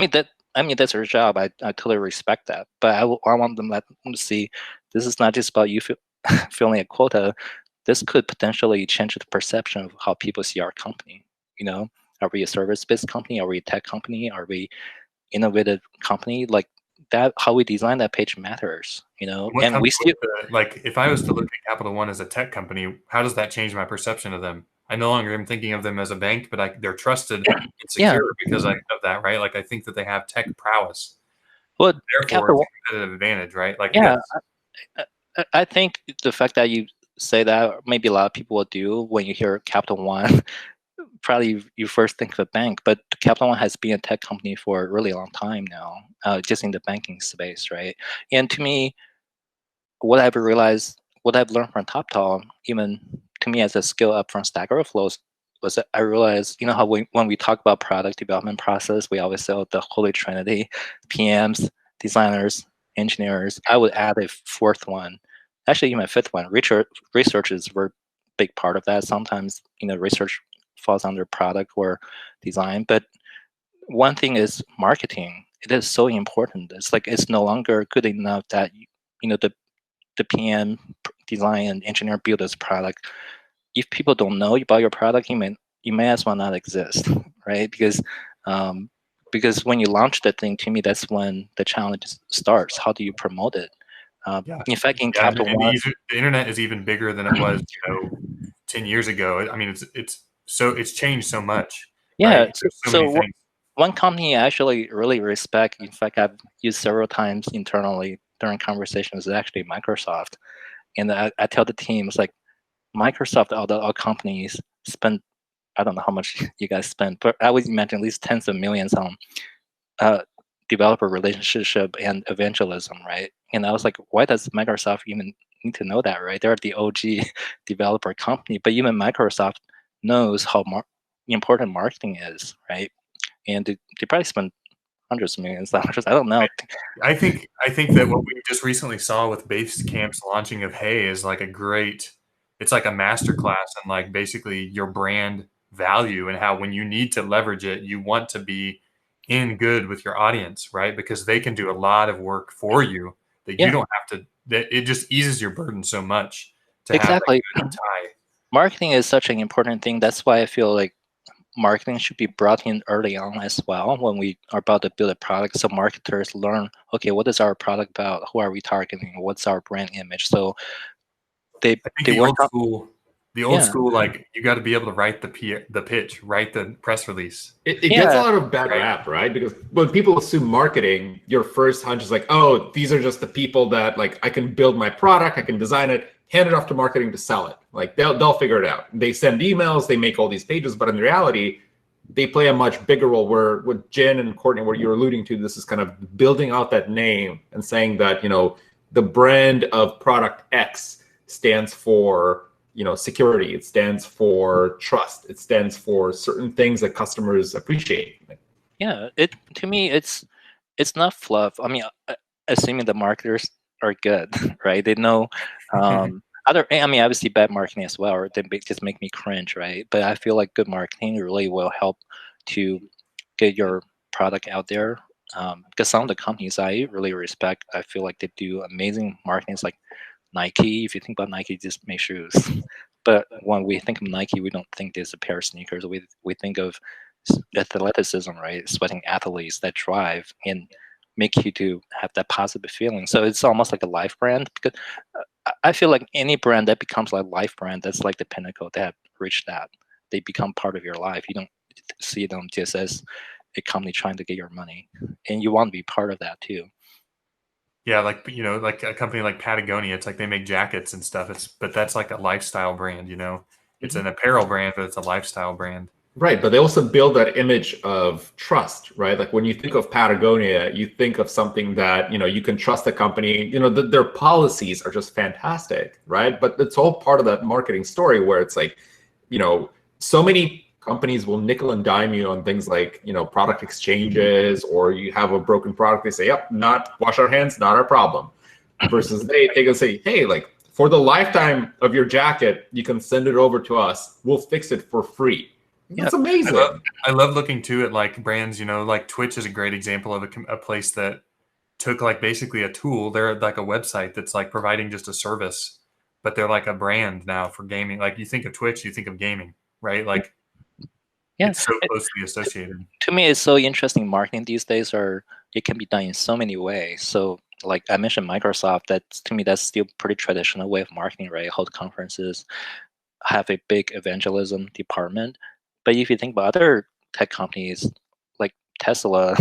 mean that's their job. I totally respect that. But I want them to let them see this is not just about you filling a quota. This could potentially change the perception of how people see our company. Are we a service-based company? Are we a tech company? Are we innovative company? Like that, how we design that page matters. And we still like if I was to look at Capital One as a tech company, how does that change my perception of them? I no longer am thinking of them as a bank, but they're trusted and secure because of that, right? Like I think that they have tech prowess. Well, therefore, it's a competitive advantage, right? Like I think the fact that you say that, maybe a lot of people will do when you hear Capital One. Probably you first think of a bank, but Capital One has been a tech company for a really long time now, just in the banking space, right? And to me, what I've realized, what I've learned from TopTal, even to me as a skill up from Stack Overflow, was that I realized, how when we talk about product development process, we always say the holy trinity: PMs, designers, engineers. I would add a fourth one, actually even a fifth one. Researchers were a big part of that. Sometimes, research falls under product or design. But one thing is marketing. It is so important. It's like it's no longer good enough that the PM design and engineer build this product. If people don't know about your product, you may as well not exist, right? Because when you launch the thing, to me, that's when the challenge starts. How do you promote it? In fact, in Capital and One, the internet is even bigger than it was, 10 years ago. I mean, it's changed so much, yeah. right? There's so many things. One company I actually really respect, in fact, I've used several times internally during conversations, is actually Microsoft. And I tell the team, it's like Microsoft, all companies spend, I don't know how much you guys spend, but I would imagine at least tens of millions on developer relationship and evangelism, right? And I was like, why does Microsoft even need to know that, right? They're the OG developer company, but even Microsoft knows how important marketing is, right? And they probably spend hundreds of millions of dollars. I don't know. I think that what we just recently saw with Basecamp's launching of Hey is like it's like a masterclass on like basically your brand value and how when you need to leverage it, you want to be in good with your audience, right? Because they can do a lot of work for you that you don't have to. That it just eases your burden so much to have Exactly. that kind of tie. Marketing is such an important thing. That's why I feel like marketing should be brought in early on as well when we are about to build a product, so marketers learn, okay, what is our product about, who are we targeting, what's our brand image, so I think they work on. the old school, like you got to be able to write the pitch, write the press release. It gets a lot of bad rap, right? Because when people assume marketing, your first hunch is like, oh, these are just the people that like I can build my product, I can design it, hand it off to marketing to sell it. Like they'll figure it out. They send emails, they make all these pages, but in reality, they play a much bigger role. Where with Jen and Courtney, what you're alluding to, this is kind of building out that name and saying that the brand of product X stands for security. It stands for trust. It stands for certain things that customers appreciate. Yeah, to me, it's not fluff. I mean, assuming the marketers are good, right? They know. I mean, obviously bad marketing as well, or they just make me cringe, right? But I feel like good marketing really will help to get your product out there. Because some of the companies I really respect, I feel like they do amazing marketing. It's like Nike. If you think about Nike, just make shoes. But when we think of Nike, we don't think there's a pair of sneakers. We think of athleticism, right? Sweating athletes that drive and make you to have that positive feeling. So it's almost like a life brand, because I feel like any brand that becomes like life brand, that's like the pinnacle. They have reached that. They become part of your life. You don't see them just as a company trying to get your money, and you want to be part of that too. Yeah, like like a company like Patagonia, it's like they make jackets and stuff. But that's like a lifestyle brand. It's an apparel brand, but it's a lifestyle brand. Right, but they also build that image of trust, right? Like when you think of Patagonia, you think of something that you can trust the company. Their policies are just fantastic, right? But it's all part of that marketing story where it's like, so many companies will nickel and dime you on things like product exchanges, or you have a broken product, they say, yep, not wash our hands, not our problem. Versus they can say, hey, like for the lifetime of your jacket, you can send it over to us, we'll fix it for free. That's amazing. I love looking too at like brands, like Twitch is a great example of a place that took like basically a tool. They're like a website that's like providing just a service, but they're like a brand now for gaming. Like you think of Twitch, you think of gaming, right? Like it's so closely associated. To me, it's so interesting. Marketing these days it can be done in so many ways. So like I mentioned Microsoft, to me, that's still pretty traditional way of marketing, right? Hold conferences, have a big evangelism department. But if you think about other tech companies like Tesla,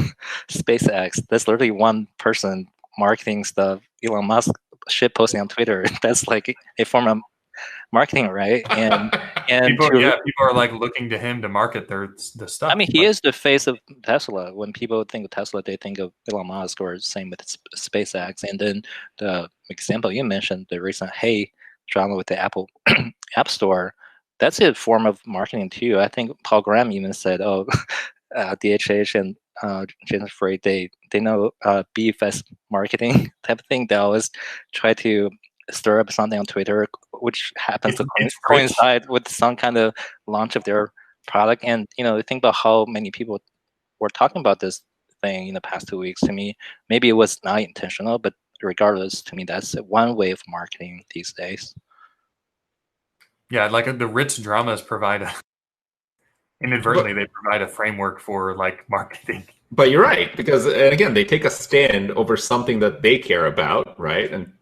SpaceX, that's literally one person marketing stuff. Elon Musk shit posting on Twitter. That's like a form of marketing, right? And people are like looking to him to market the stuff. I mean, he is the face of Tesla. When people think of Tesla, they think of Elon Musk, or same with SpaceX. And then the example you mentioned, the recent Hey drama with the Apple App Store, that's a form of marketing too. I think Paul Graham even said, "Oh, DHH and Jennifer Frey, they know BFS marketing type of thing. They always try to stir up something on Twitter, which happens to coincide with some kind of launch of their product. And think about how many people were talking about this thing in the past 2 weeks. To me, maybe it was not intentional, but regardless, to me, that's one way of marketing these days. Yeah, like the rich dramas provide inadvertently they provide a framework for like marketing. But you're right, because, and again, they take a stand over something that they care about, right? And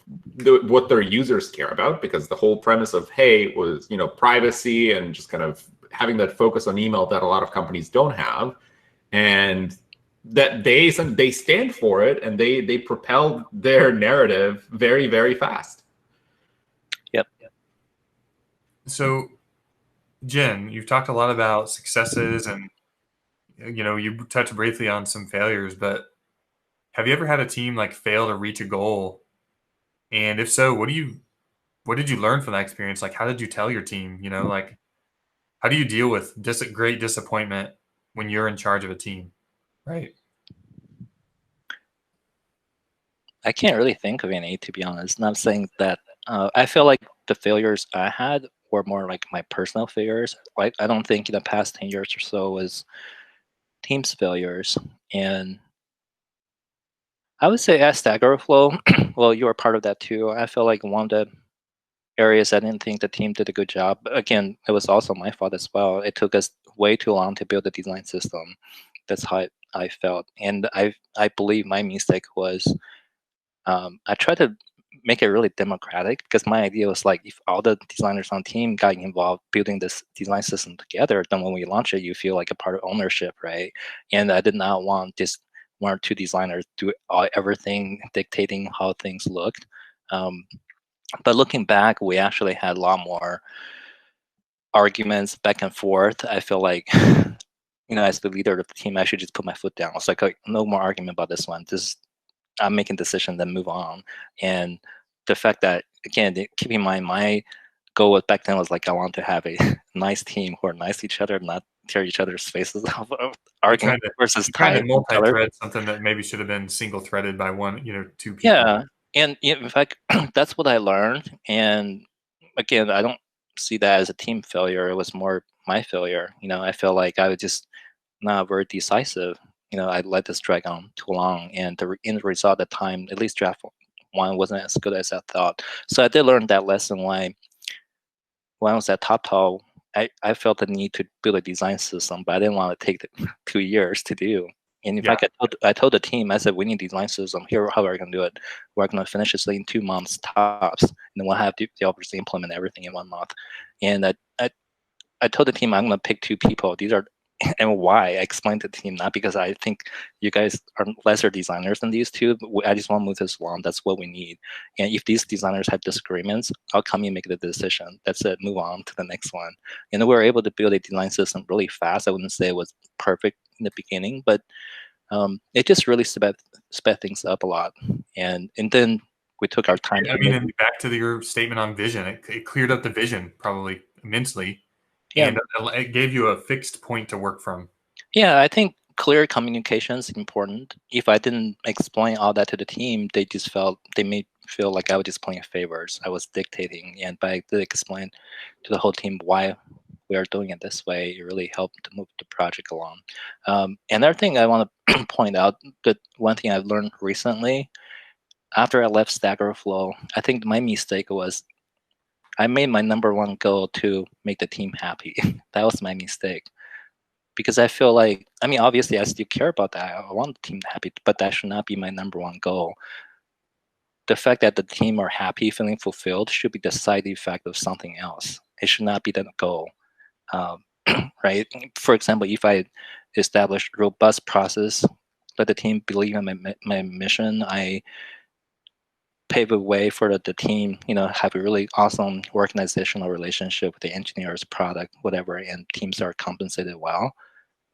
what their users care about, because the whole premise of Hey was, privacy and just kind of having that focus on email that a lot of companies don't have. And that they stand for it, and they propel their narrative very, very fast. Yep. So, Jin, you've talked a lot about successes, and you touched briefly on some failures, but have you ever had a team like fail to reach a goal? And if so, what did you learn from that experience? Like, how did you tell your team? Like, how do you deal with great disappointment when you're in charge of a team, right? I can't really think of any, to be honest. Not saying that. I feel like the failures I had were more like my personal failures. Like, I don't think in the past 10 years or so was team's failures. And I would say at Stack Overflow, well, you were part of that too. I feel like one of the areas I didn't think the team did a good job. But again, it was also my fault as well. It took us way too long to build the design system. That's how I felt. And I believe my mistake was I tried to make it really democratic, because my idea was like, if all the designers on team got involved building this design system together, then when we launch it, you feel like a part of ownership, right? And I did not want just one or two designers do everything dictating how things looked. But looking back, we actually had a lot more arguments back and forth. I feel like, as the leader of the team, I should just put my foot down. It's like, no more argument about this one. I'm making decision, then move on. And the fact that, again, keep in mind, my goal back then was like, I want to have a nice team who are nice to each other, not tear each other's faces off of arguing versus trying to tying each other. multi-thread something that maybe should have been single-threaded by one, two people. Yeah, and in fact, that's what I learned. And again, I don't see that as a team failure. It was more my failure. I feel like I was just not very decisive. I let this drag on too long, and the end result at the time, at least draft one, wasn't as good as I thought. So I did learn that lesson when I was at TopTal. I felt the need to build a design system, but I didn't want to take the 2 years to do. And in fact, I told the team, I said, we need a design system. Here, how are we going to do it? We're going to finish this in 2 months tops, and then we'll have developers implement everything in 1 month. And I told the team I'm going to pick 2 people. These are, and why? I explained to the team, not because I think you guys are lesser designers than these 2, but I just want to move this along. That's what we need. And if these designers have disagreements, I'll come and make the decision. That's it. Move on to the next one. And we were able to build a design system really fast. I wouldn't say it was perfect in the beginning, but it just really sped things up a lot. And then we took our time. I mean, and back to your statement on vision, it cleared up the vision probably immensely. Yeah. And it gave you a fixed point to work from. Yeah, I think clear communication is important. If I didn't explain all that to the team, they may feel like I was just playing favors. I was dictating, and but I did explain to the whole team why we are doing it this way. It really helped to move the project along. Another thing I want to point out, that one thing I've learned recently, after I left Stack Overflow, I think my mistake was I made my #1 goal to make the team happy. That was my mistake. Because I feel like, I mean, obviously I still care about that. I want the team happy, but that should not be my #1 goal. The fact that the team are happy, feeling fulfilled, should be the side effect of something else. It should not be the goal, right? For example, if I establish robust process, let the team believe in my mission, I pave a way for the team, have a really awesome organizational relationship with the engineers, product, whatever, and teams are compensated well,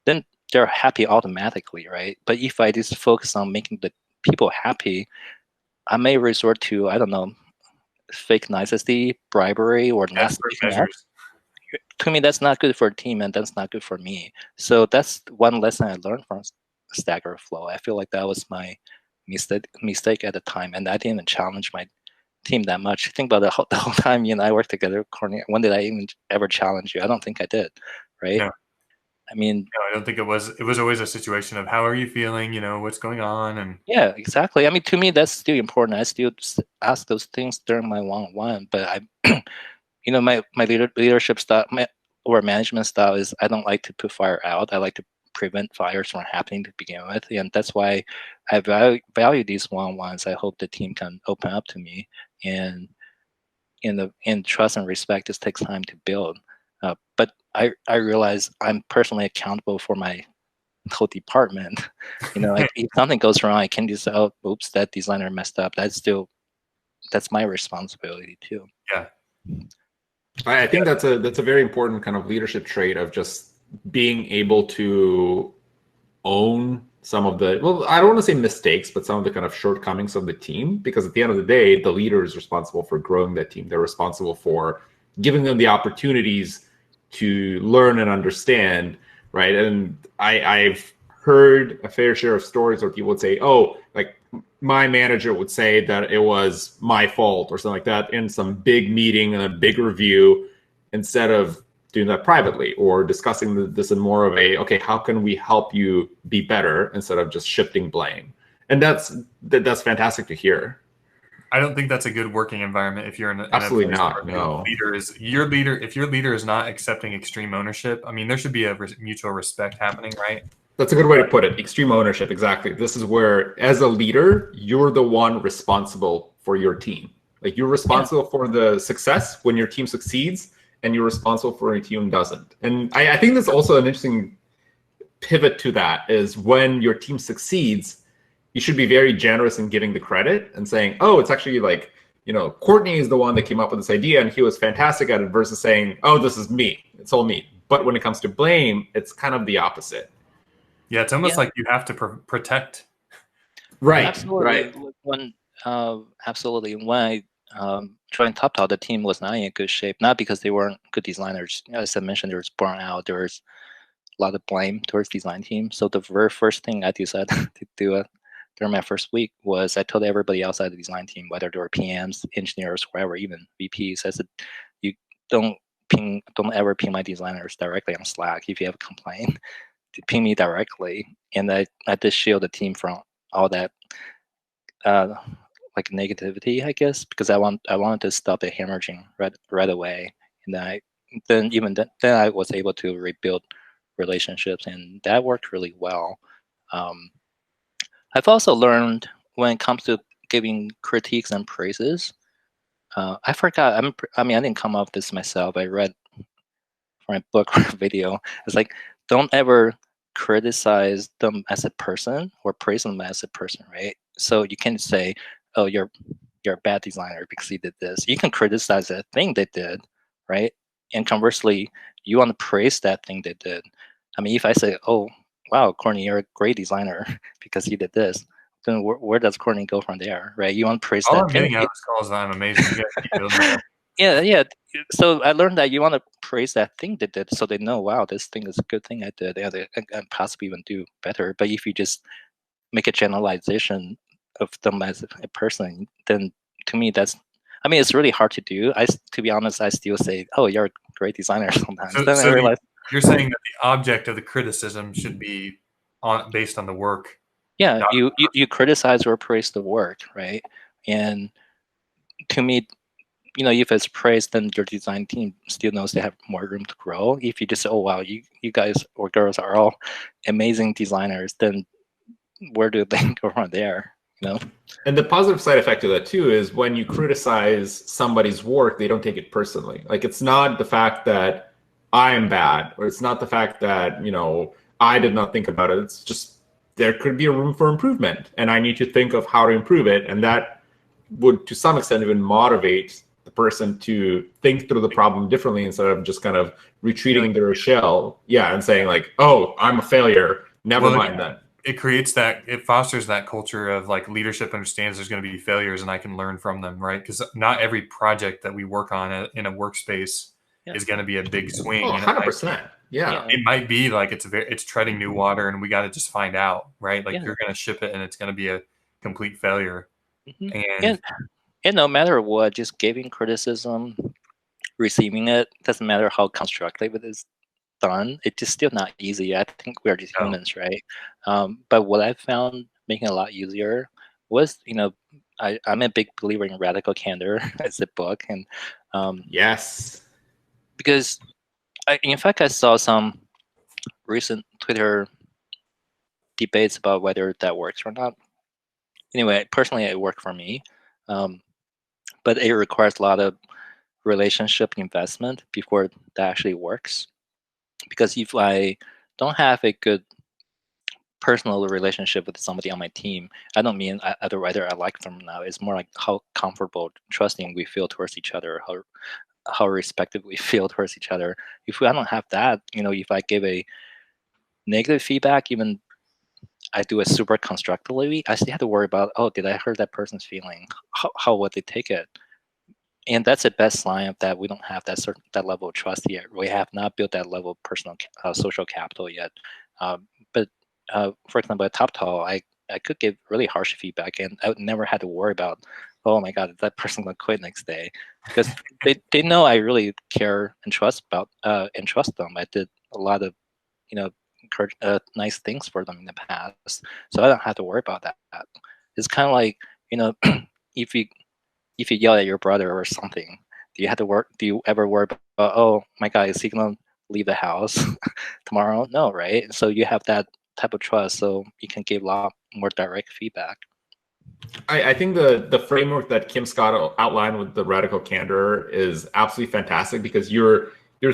then they're happy automatically, right? But if I just focus on making the people happy, I may resort to, I don't know, fake nicety, bribery, or not speaking up. To me, that's not good for a team, and that's not good for me. So that's one lesson I learned from Stack Overflow. I feel like that was my mistake at the time, and I didn't challenge my team that much. Think about the whole time you and I worked together, Courtney. When did I even ever challenge you? I don't think I did, right? No. I mean, I don't think it was. It was always a situation of how are you feeling? What's going on, and yeah, exactly. I mean, to me, that's still important. I still ask those things during my one-on-one, but I, my leadership style, or management style is I don't like to put fire out. I like to prevent fires from happening to begin with, and that's why I value these one-on-ones. I hope the team can open up to me, and in trust and respect, this takes time to build. But I realize I'm personally accountable for my whole department. Like if something goes wrong, I can just say, oh, oops, that designer messed up. That's my responsibility too. yeah, I think that's a very important kind of leadership trait of just being able to own some of the, well, I don't want to say mistakes, but some of the kind of shortcomings of the team, because at the end of the day, the leader is responsible for growing that team. They're responsible for giving them the opportunities to learn and understand, right? And I've heard a fair share of stories where people would say, oh, like my manager would say that it was my fault or something like that in some big meeting and a big review, instead of doing that privately or discussing this in more of a, okay, how can we help you be better, instead of just shifting blame. And that's fantastic to hear. I don't think that's a good working environment if you're in a Absolutely place not. where No. your leader. If your leader is not accepting extreme ownership, I mean, there should be a mutual respect happening, right? That's a good way to put it. Extreme ownership. Exactly. This is where, as a leader, you're the one responsible for your team. Like you're responsible for the success when your team succeeds, and you're responsible for when your team doesn't. And I think that's also an interesting pivot to that, is when your team succeeds, you should be very generous in giving the credit and saying, oh, it's actually like, Courtney is the one that came up with this idea and he was fantastic at it, versus saying, oh, this is me. It's all me. But when it comes to blame, it's kind of the opposite. Yeah, it's almost like you have to protect. Right. Absolutely. Right. Absolutely. When I joined TopTal, the team was not in good shape, not because they weren't good designers. As I mentioned, there was burnout. There was a lot of blame towards design team. So the very first thing I decided to do during my first week was I told everybody outside the design team, whether they were PMs, engineers, whatever, even VPs, I said, you don't ever ping my designers directly on Slack. If you have a complaint, to ping me directly. And I just shield the team from all that like negativity, I guess, because I wanted to stop the hemorrhaging right away. And then I was able to rebuild relationships, and that worked really well. I've also learned when it comes to giving critiques and praises. I forgot. I didn't come up with this myself. I read from a book or a video. It's like, don't ever criticize them as a person or praise them as a person, right? So you can't say, oh, you're a bad designer because you did this. You can criticize that thing they did, right? And conversely, you want to praise that thing they did. I mean, if I say, oh, wow, Courtney, you're a great designer because you did this, then where does Courtney go from there, right? You want to praise All that I'm thing. getting out of this call is that I'm amazing. You guys keep doing that. Yeah. So I learned that you want to praise that thing they did, so they know, wow, this thing is a good thing I did, and possibly even do better. But if you just make a generalization of them as a person, then to me it's really hard to do. To be honest, I still say, oh, you're a great designer sometimes. Then I realize, you're saying that the object of the criticism should be based on the work. yeah, you criticize or praise the work, right? And to me, if it's praised, then your design team still knows they have more room to grow. If you just say, oh, wow, you guys or girls are all amazing designers, then where do they go from there? And the positive side effect of that too is when you criticize somebody's work, they don't take it personally. Like it's not the fact that I am bad, or it's not the fact that, I did not think about it. It's just there could be a room for improvement, and I need to think of how to improve it. And that would, to some extent, even motivate the person to think through the problem differently, instead of just kind of retreating into their shell. Yeah, and saying like, oh, I'm a failure. Never mind that. It fosters that culture of like leadership understands there's going to be failures and I can learn from them, right? Because not every project that we work on in a workspace is going to be a big swing. Oh, 100%. Yeah. It might be like it's treading new water and we got to just find out, right? Like you're going to ship it and it's going to be a complete failure. And no matter what, just giving criticism, receiving it, doesn't matter how constructive it is. done. It's just still not easy. I think we're just No. humans, right? But what I found making it a lot easier was, I'm a big believer in radical candor as a book, and Yes. because in fact, I saw some recent Twitter debates about whether that works or not. Anyway, personally, it worked for me, um, but it requires a lot of relationship investment before that actually works. Because if I don't have a good personal relationship with somebody on my team, I don't mean whether I like them now. It's more like how comfortable, trusting we feel towards each other, how respected we feel towards each other. If I don't have that, if I give a negative feedback, even I do it super constructively, I still have to worry about, oh, did I hurt that person's feeling? How would they take it? And that's the best sign of that we don't have that level of trust yet. We have not built that level of personal social capital yet. But for example, at TopTal, I could give really harsh feedback, and I would never had to worry about, oh my God, is that person gonna quit next day? Because they know I really care and trust them. I did a lot of nice things for them in the past, so I don't have to worry about that. It's kind of like if you yell at your brother or something, do you ever worry about, oh my God, is he gonna leave the house tomorrow? No, right? So you have that type of trust, so you can give a lot more direct feedback. I think the framework that Kim Scott outlined with the radical candor is absolutely fantastic, because you're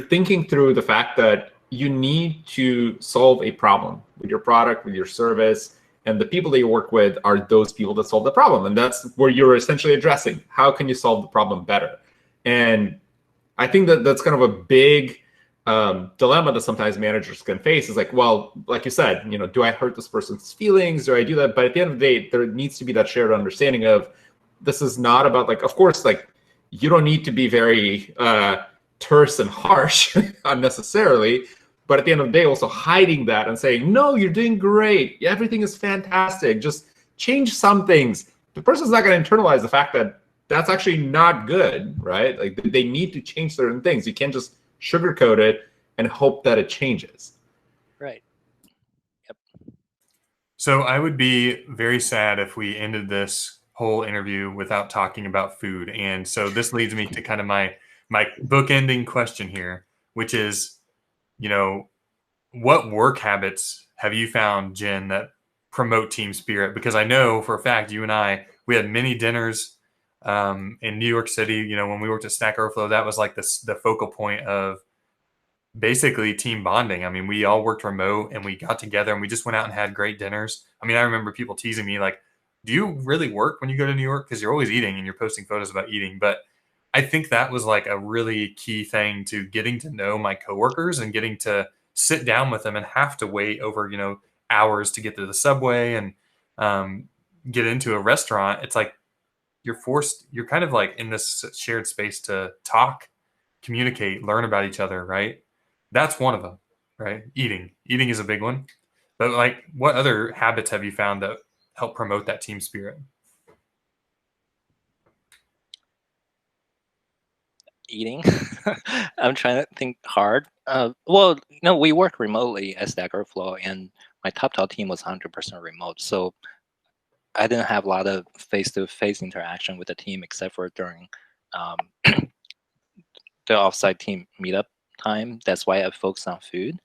thinking through the fact that you need to solve a problem with your product, with your service, and the people that you work with are those people that solve the problem, and that's where you're essentially addressing how can you solve the problem better. And I think that that's kind of a big dilemma that sometimes managers can face, is like, well, like you said, do I hurt this person's feelings? Do I do that? But at the end of the day, there needs to be that shared understanding of, this is not about, like, of course, like, you don't need to be very terse and harsh unnecessarily. But at the end of the day, also hiding that and saying, no, you're doing great. Everything is fantastic. Just change some things. The person's not going to internalize the fact that that's actually not good, right? Like, they need to change certain things. You can't just sugarcoat it and hope that it changes. Right. Yep. So I would be very sad if we ended this whole interview without talking about food. And so this leads me to kind of my bookending question here, which is, what work habits have you found, Jen, that promote team spirit? Because I know for a fact you and we had many dinners in New York City. When we worked at Stack Overflow, that was like the focal point of basically team bonding. I mean, we all worked remote and we got together and we just went out and had great dinners. I mean, I remember people teasing me like, do you really work when you go to New York? Because you're always eating and you're posting photos about eating. But I think that was like a really key thing to getting to know my coworkers and getting to sit down with them and have to wait over, hours to get to the subway and get into a restaurant. It's like you're kind of like in this shared space to talk, communicate, learn about each other, right? That's one of them, right? Eating is a big one. But like, what other habits have you found that help promote that team spirit? Eating. I'm trying to think hard. Well, we work remotely at Stack Overflow, and my TopTal team was 100% remote. So I didn't have a lot of face-to-face interaction with the team except for during um, the offsite team meetup time. That's why I focused on food.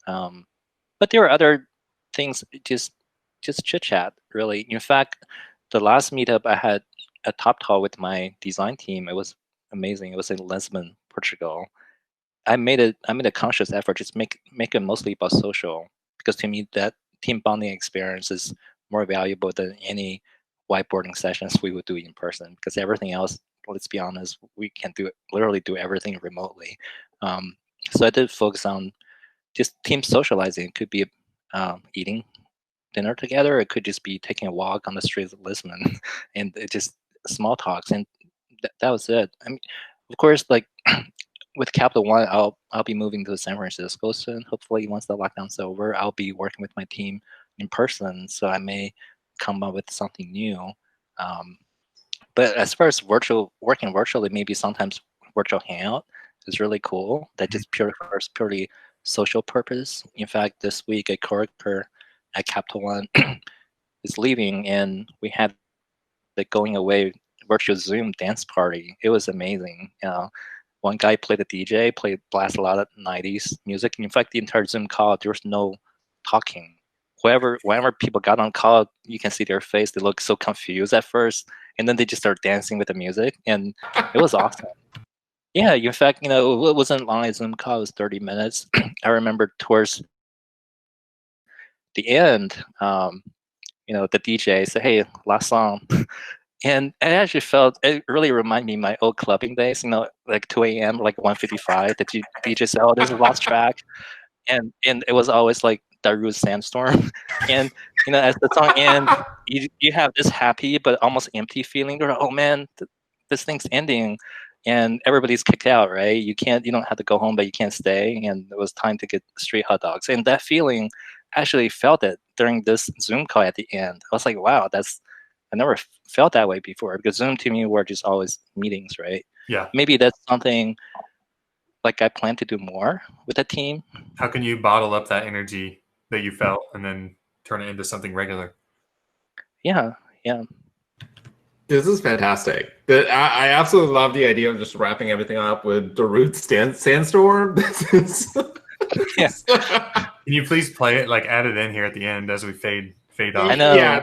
But there were other things, just chit chat, really. In fact, the last meetup I had a TopTal with my design team. It was amazing. It was in Lisbon, Portugal. I made a conscious effort just make it mostly about social, because to me that team bonding experience is more valuable than any whiteboarding sessions we would do in person, because everything else, let's be honest, we can literally do everything remotely. So I did focus on just team socializing. It could be eating dinner together. It could just be taking a walk on the streets of Lisbon, and it just small talks, and that was it. I mean, of course, like with CapitalOne, I'll be moving to San Francisco soon. Hopefully, once the lockdown's over, I'll be working with my team in person. So I may come up with something new. Um, but as far as working virtually, maybe sometimes virtual hangout is really cool. That just purely social purpose. In fact, this week a coworker at CapitalOne is leaving, and we had the going away virtual Zoom dance party. It was amazing. One guy played the DJ, blast a lot of 90s music. In fact, the entire Zoom call, there was no talking. Whenever people got on call, you can see their face. They look so confused at first, and then they just start dancing with the music, and it was awesome. Yeah, in fact, it wasn't long. A Zoom call, it was 30 minutes. I remember towards the end, the DJ said, "Hey, last song." And I actually it really reminded me of my old clubbing days, like 2 a.m., like 1:55, that DJ said, "Oh, there's a last track." And it was always like Darude Sandstorm. And, as the song ends, you have this happy but almost empty feeling. You're like, oh man, this thing's ending. And everybody's kicked out, right? You don't have to go home, but you can't stay. And it was time to get street hot dogs. And that feeling, I actually felt it during this Zoom call at the end. I was like, wow, I never felt that way before, because Zoom to me were just always meetings, right? Yeah. Maybe that's something like I plan to do more with the team. How can you bottle up that energy that you felt and then turn it into something regular? Yeah. This is fantastic. I absolutely love the idea of just wrapping everything up with Darude Sandstorm. Yeah. Can you please play it, like add it in here at the end as we fade off? I know. Yeah,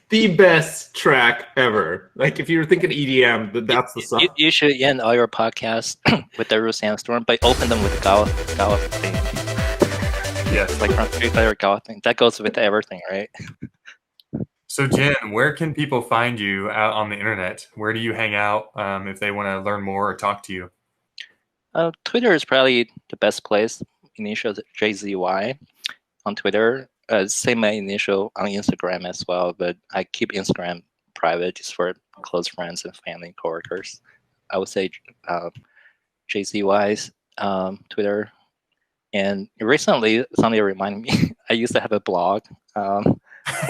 the best track ever. Like if you were thinking EDM, that's the song. You should end all your podcasts with Darude Sandstorm, but open them with Gala theme. Yes. Like from Street Fighter Gala theme. That goes with everything, right? So Jin, where can people find you out on the internet? Where do you hang out if they want to learn more or talk to you? Twitter is probably the best place. Initial JZY on Twitter. Same my initial on Instagram as well, but I keep Instagram private just for close friends and family and coworkers. I would say JZY's Twitter. And recently, somebody reminded me, I used to have a blog a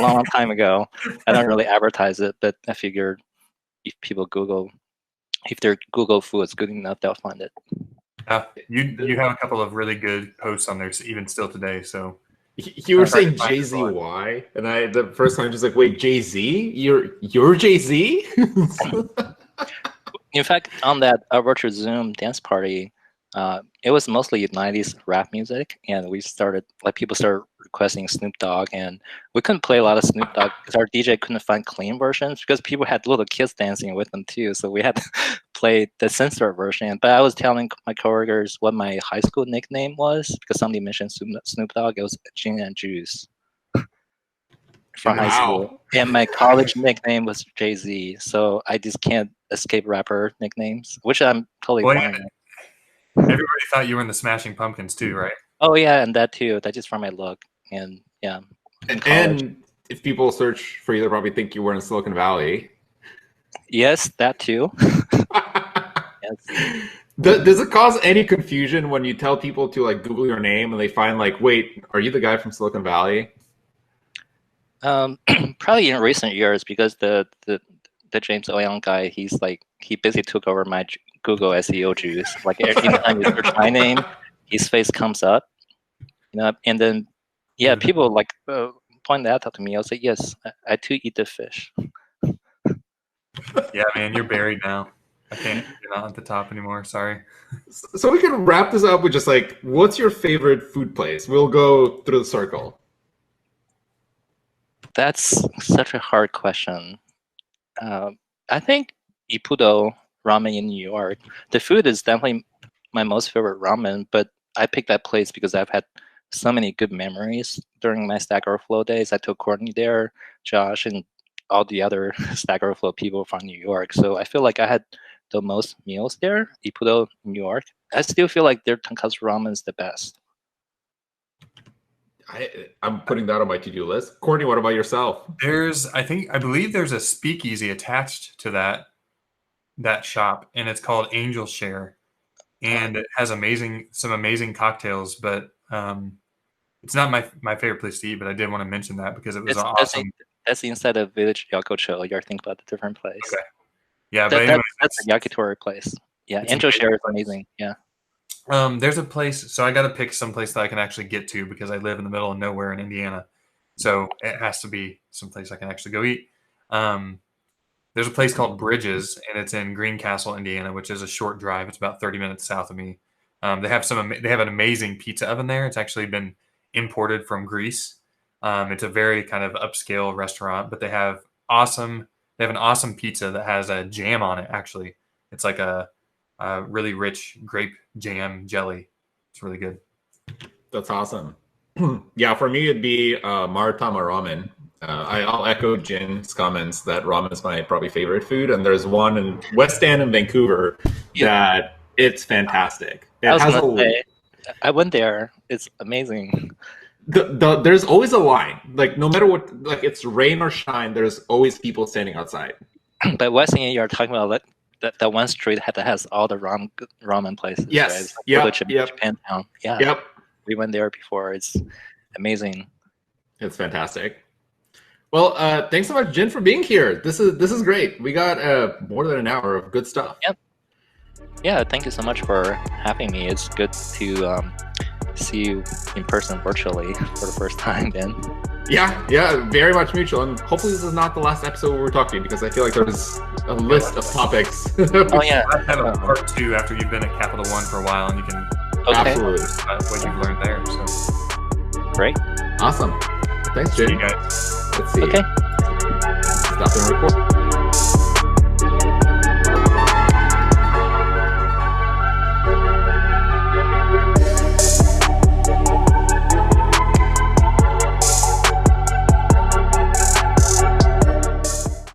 long time ago. I don't really advertise it, but I figured if their Google food is good enough, they'll find it. You have a couple of really good posts on there, even still today. So you were saying JZY, and the first time just like, wait, Jay-Z? You're Jay-Z? In fact, on that virtual Zoom dance party, it was mostly 90s rap music, and people started requesting Snoop Dogg, and we couldn't play a lot of Snoop Dogg because our DJ couldn't find clean versions, because people had little kids dancing with them too, so we had to play the censored version. But I was telling my coworkers what my high school nickname was, because somebody mentioned Snoop Dogg. It was Jin Yang from high school, and my college nickname was Jay-Z, so I just can't escape rapper nicknames, which I'm totally fine with. Everybody thought you were in the Smashing Pumpkins too, right? Oh yeah, and that too. That's just from my look, and yeah. And if people search for you, they'll probably think you were in Silicon Valley. Yes, that too. Yes. Does it cause any confusion when you tell people to like Google your name and they find like, wait, are you the guy from Silicon Valley? Probably in recent years, because the James Oyoung guy, he basically took over my Google SEO juice. Like anytime you search my name, his face comes up, and then people like point that out to me. I'll say, yes, I too eat the fish. Yeah, man, you're buried now. You're not at the top anymore. Sorry. So we can wrap this up with just like, what's your favorite food place? We'll go through the circle. That's such a hard question. I think Ippudo ramen in New York. The food is definitely my most favorite ramen, but I picked that place because I've had so many good memories during my Stack Overflow days. I took Courtney there, Josh, and all the other Stack Overflow people from New York. So I feel like I had the most meals there, Ippudo, New York. I still feel like their tonkatsu ramen is the best. I'm putting that on my to-do list. Courtney, what about yourself? I believe there's a speakeasy attached to that shop, and it's called Angel Share, and it has some amazing cocktails. But it's not my favorite place to eat. But I did want to mention that because it was awesome. That's inside of Village Yakocho. You're thinking about a different place. Okay. Yeah, but anyway, that's a yakitori place. Yeah, Angel Share is amazing. Yeah. There's a place, so I got to pick some place that I can actually get to because I live in the middle of nowhere in Indiana. So it has to be some place I can actually go eat. There's a place called Bridges, and it's in Greencastle, Indiana, which is a short drive. It's about 30 minutes south of me. They have an amazing pizza oven there. It's actually been imported from Greece. It's a very kind of upscale restaurant, but they have an awesome pizza that has a jam on it. Actually, it's like a really rich grape jam jelly. It's really good. That's awesome. Yeah, for me it'd be Maritama ramen. I'll echo Jin's comments that ramen is my probably favorite food, and there's one in West End in Vancouver that it's fantastic. I went there. It's amazing. There's always a line. Like no matter what, like it's rain or shine, there's always people standing outside. But West End, you're talking about that one street that has all the ramen places. Yes. Right? Like Japantown. Yeah. Yep. We went there before. It's amazing. It's fantastic. Well, thanks so much, Jin, for being here. This is great. We got more than an hour of good stuff. Yep. Yeah. Thank you so much for having me. It's good to see you in person virtually for the first time, Ben. Yeah, very much mutual. And hopefully this is not the last episode where we're talking, because I feel like there's a list of topics. Oh yeah. I have a part 2 after you've been at CapitalOne for a while, and you can absolutely what you've learned there. So great. Awesome. Thanks, Jin. See you guys. Let's see. Okay. Stop and record.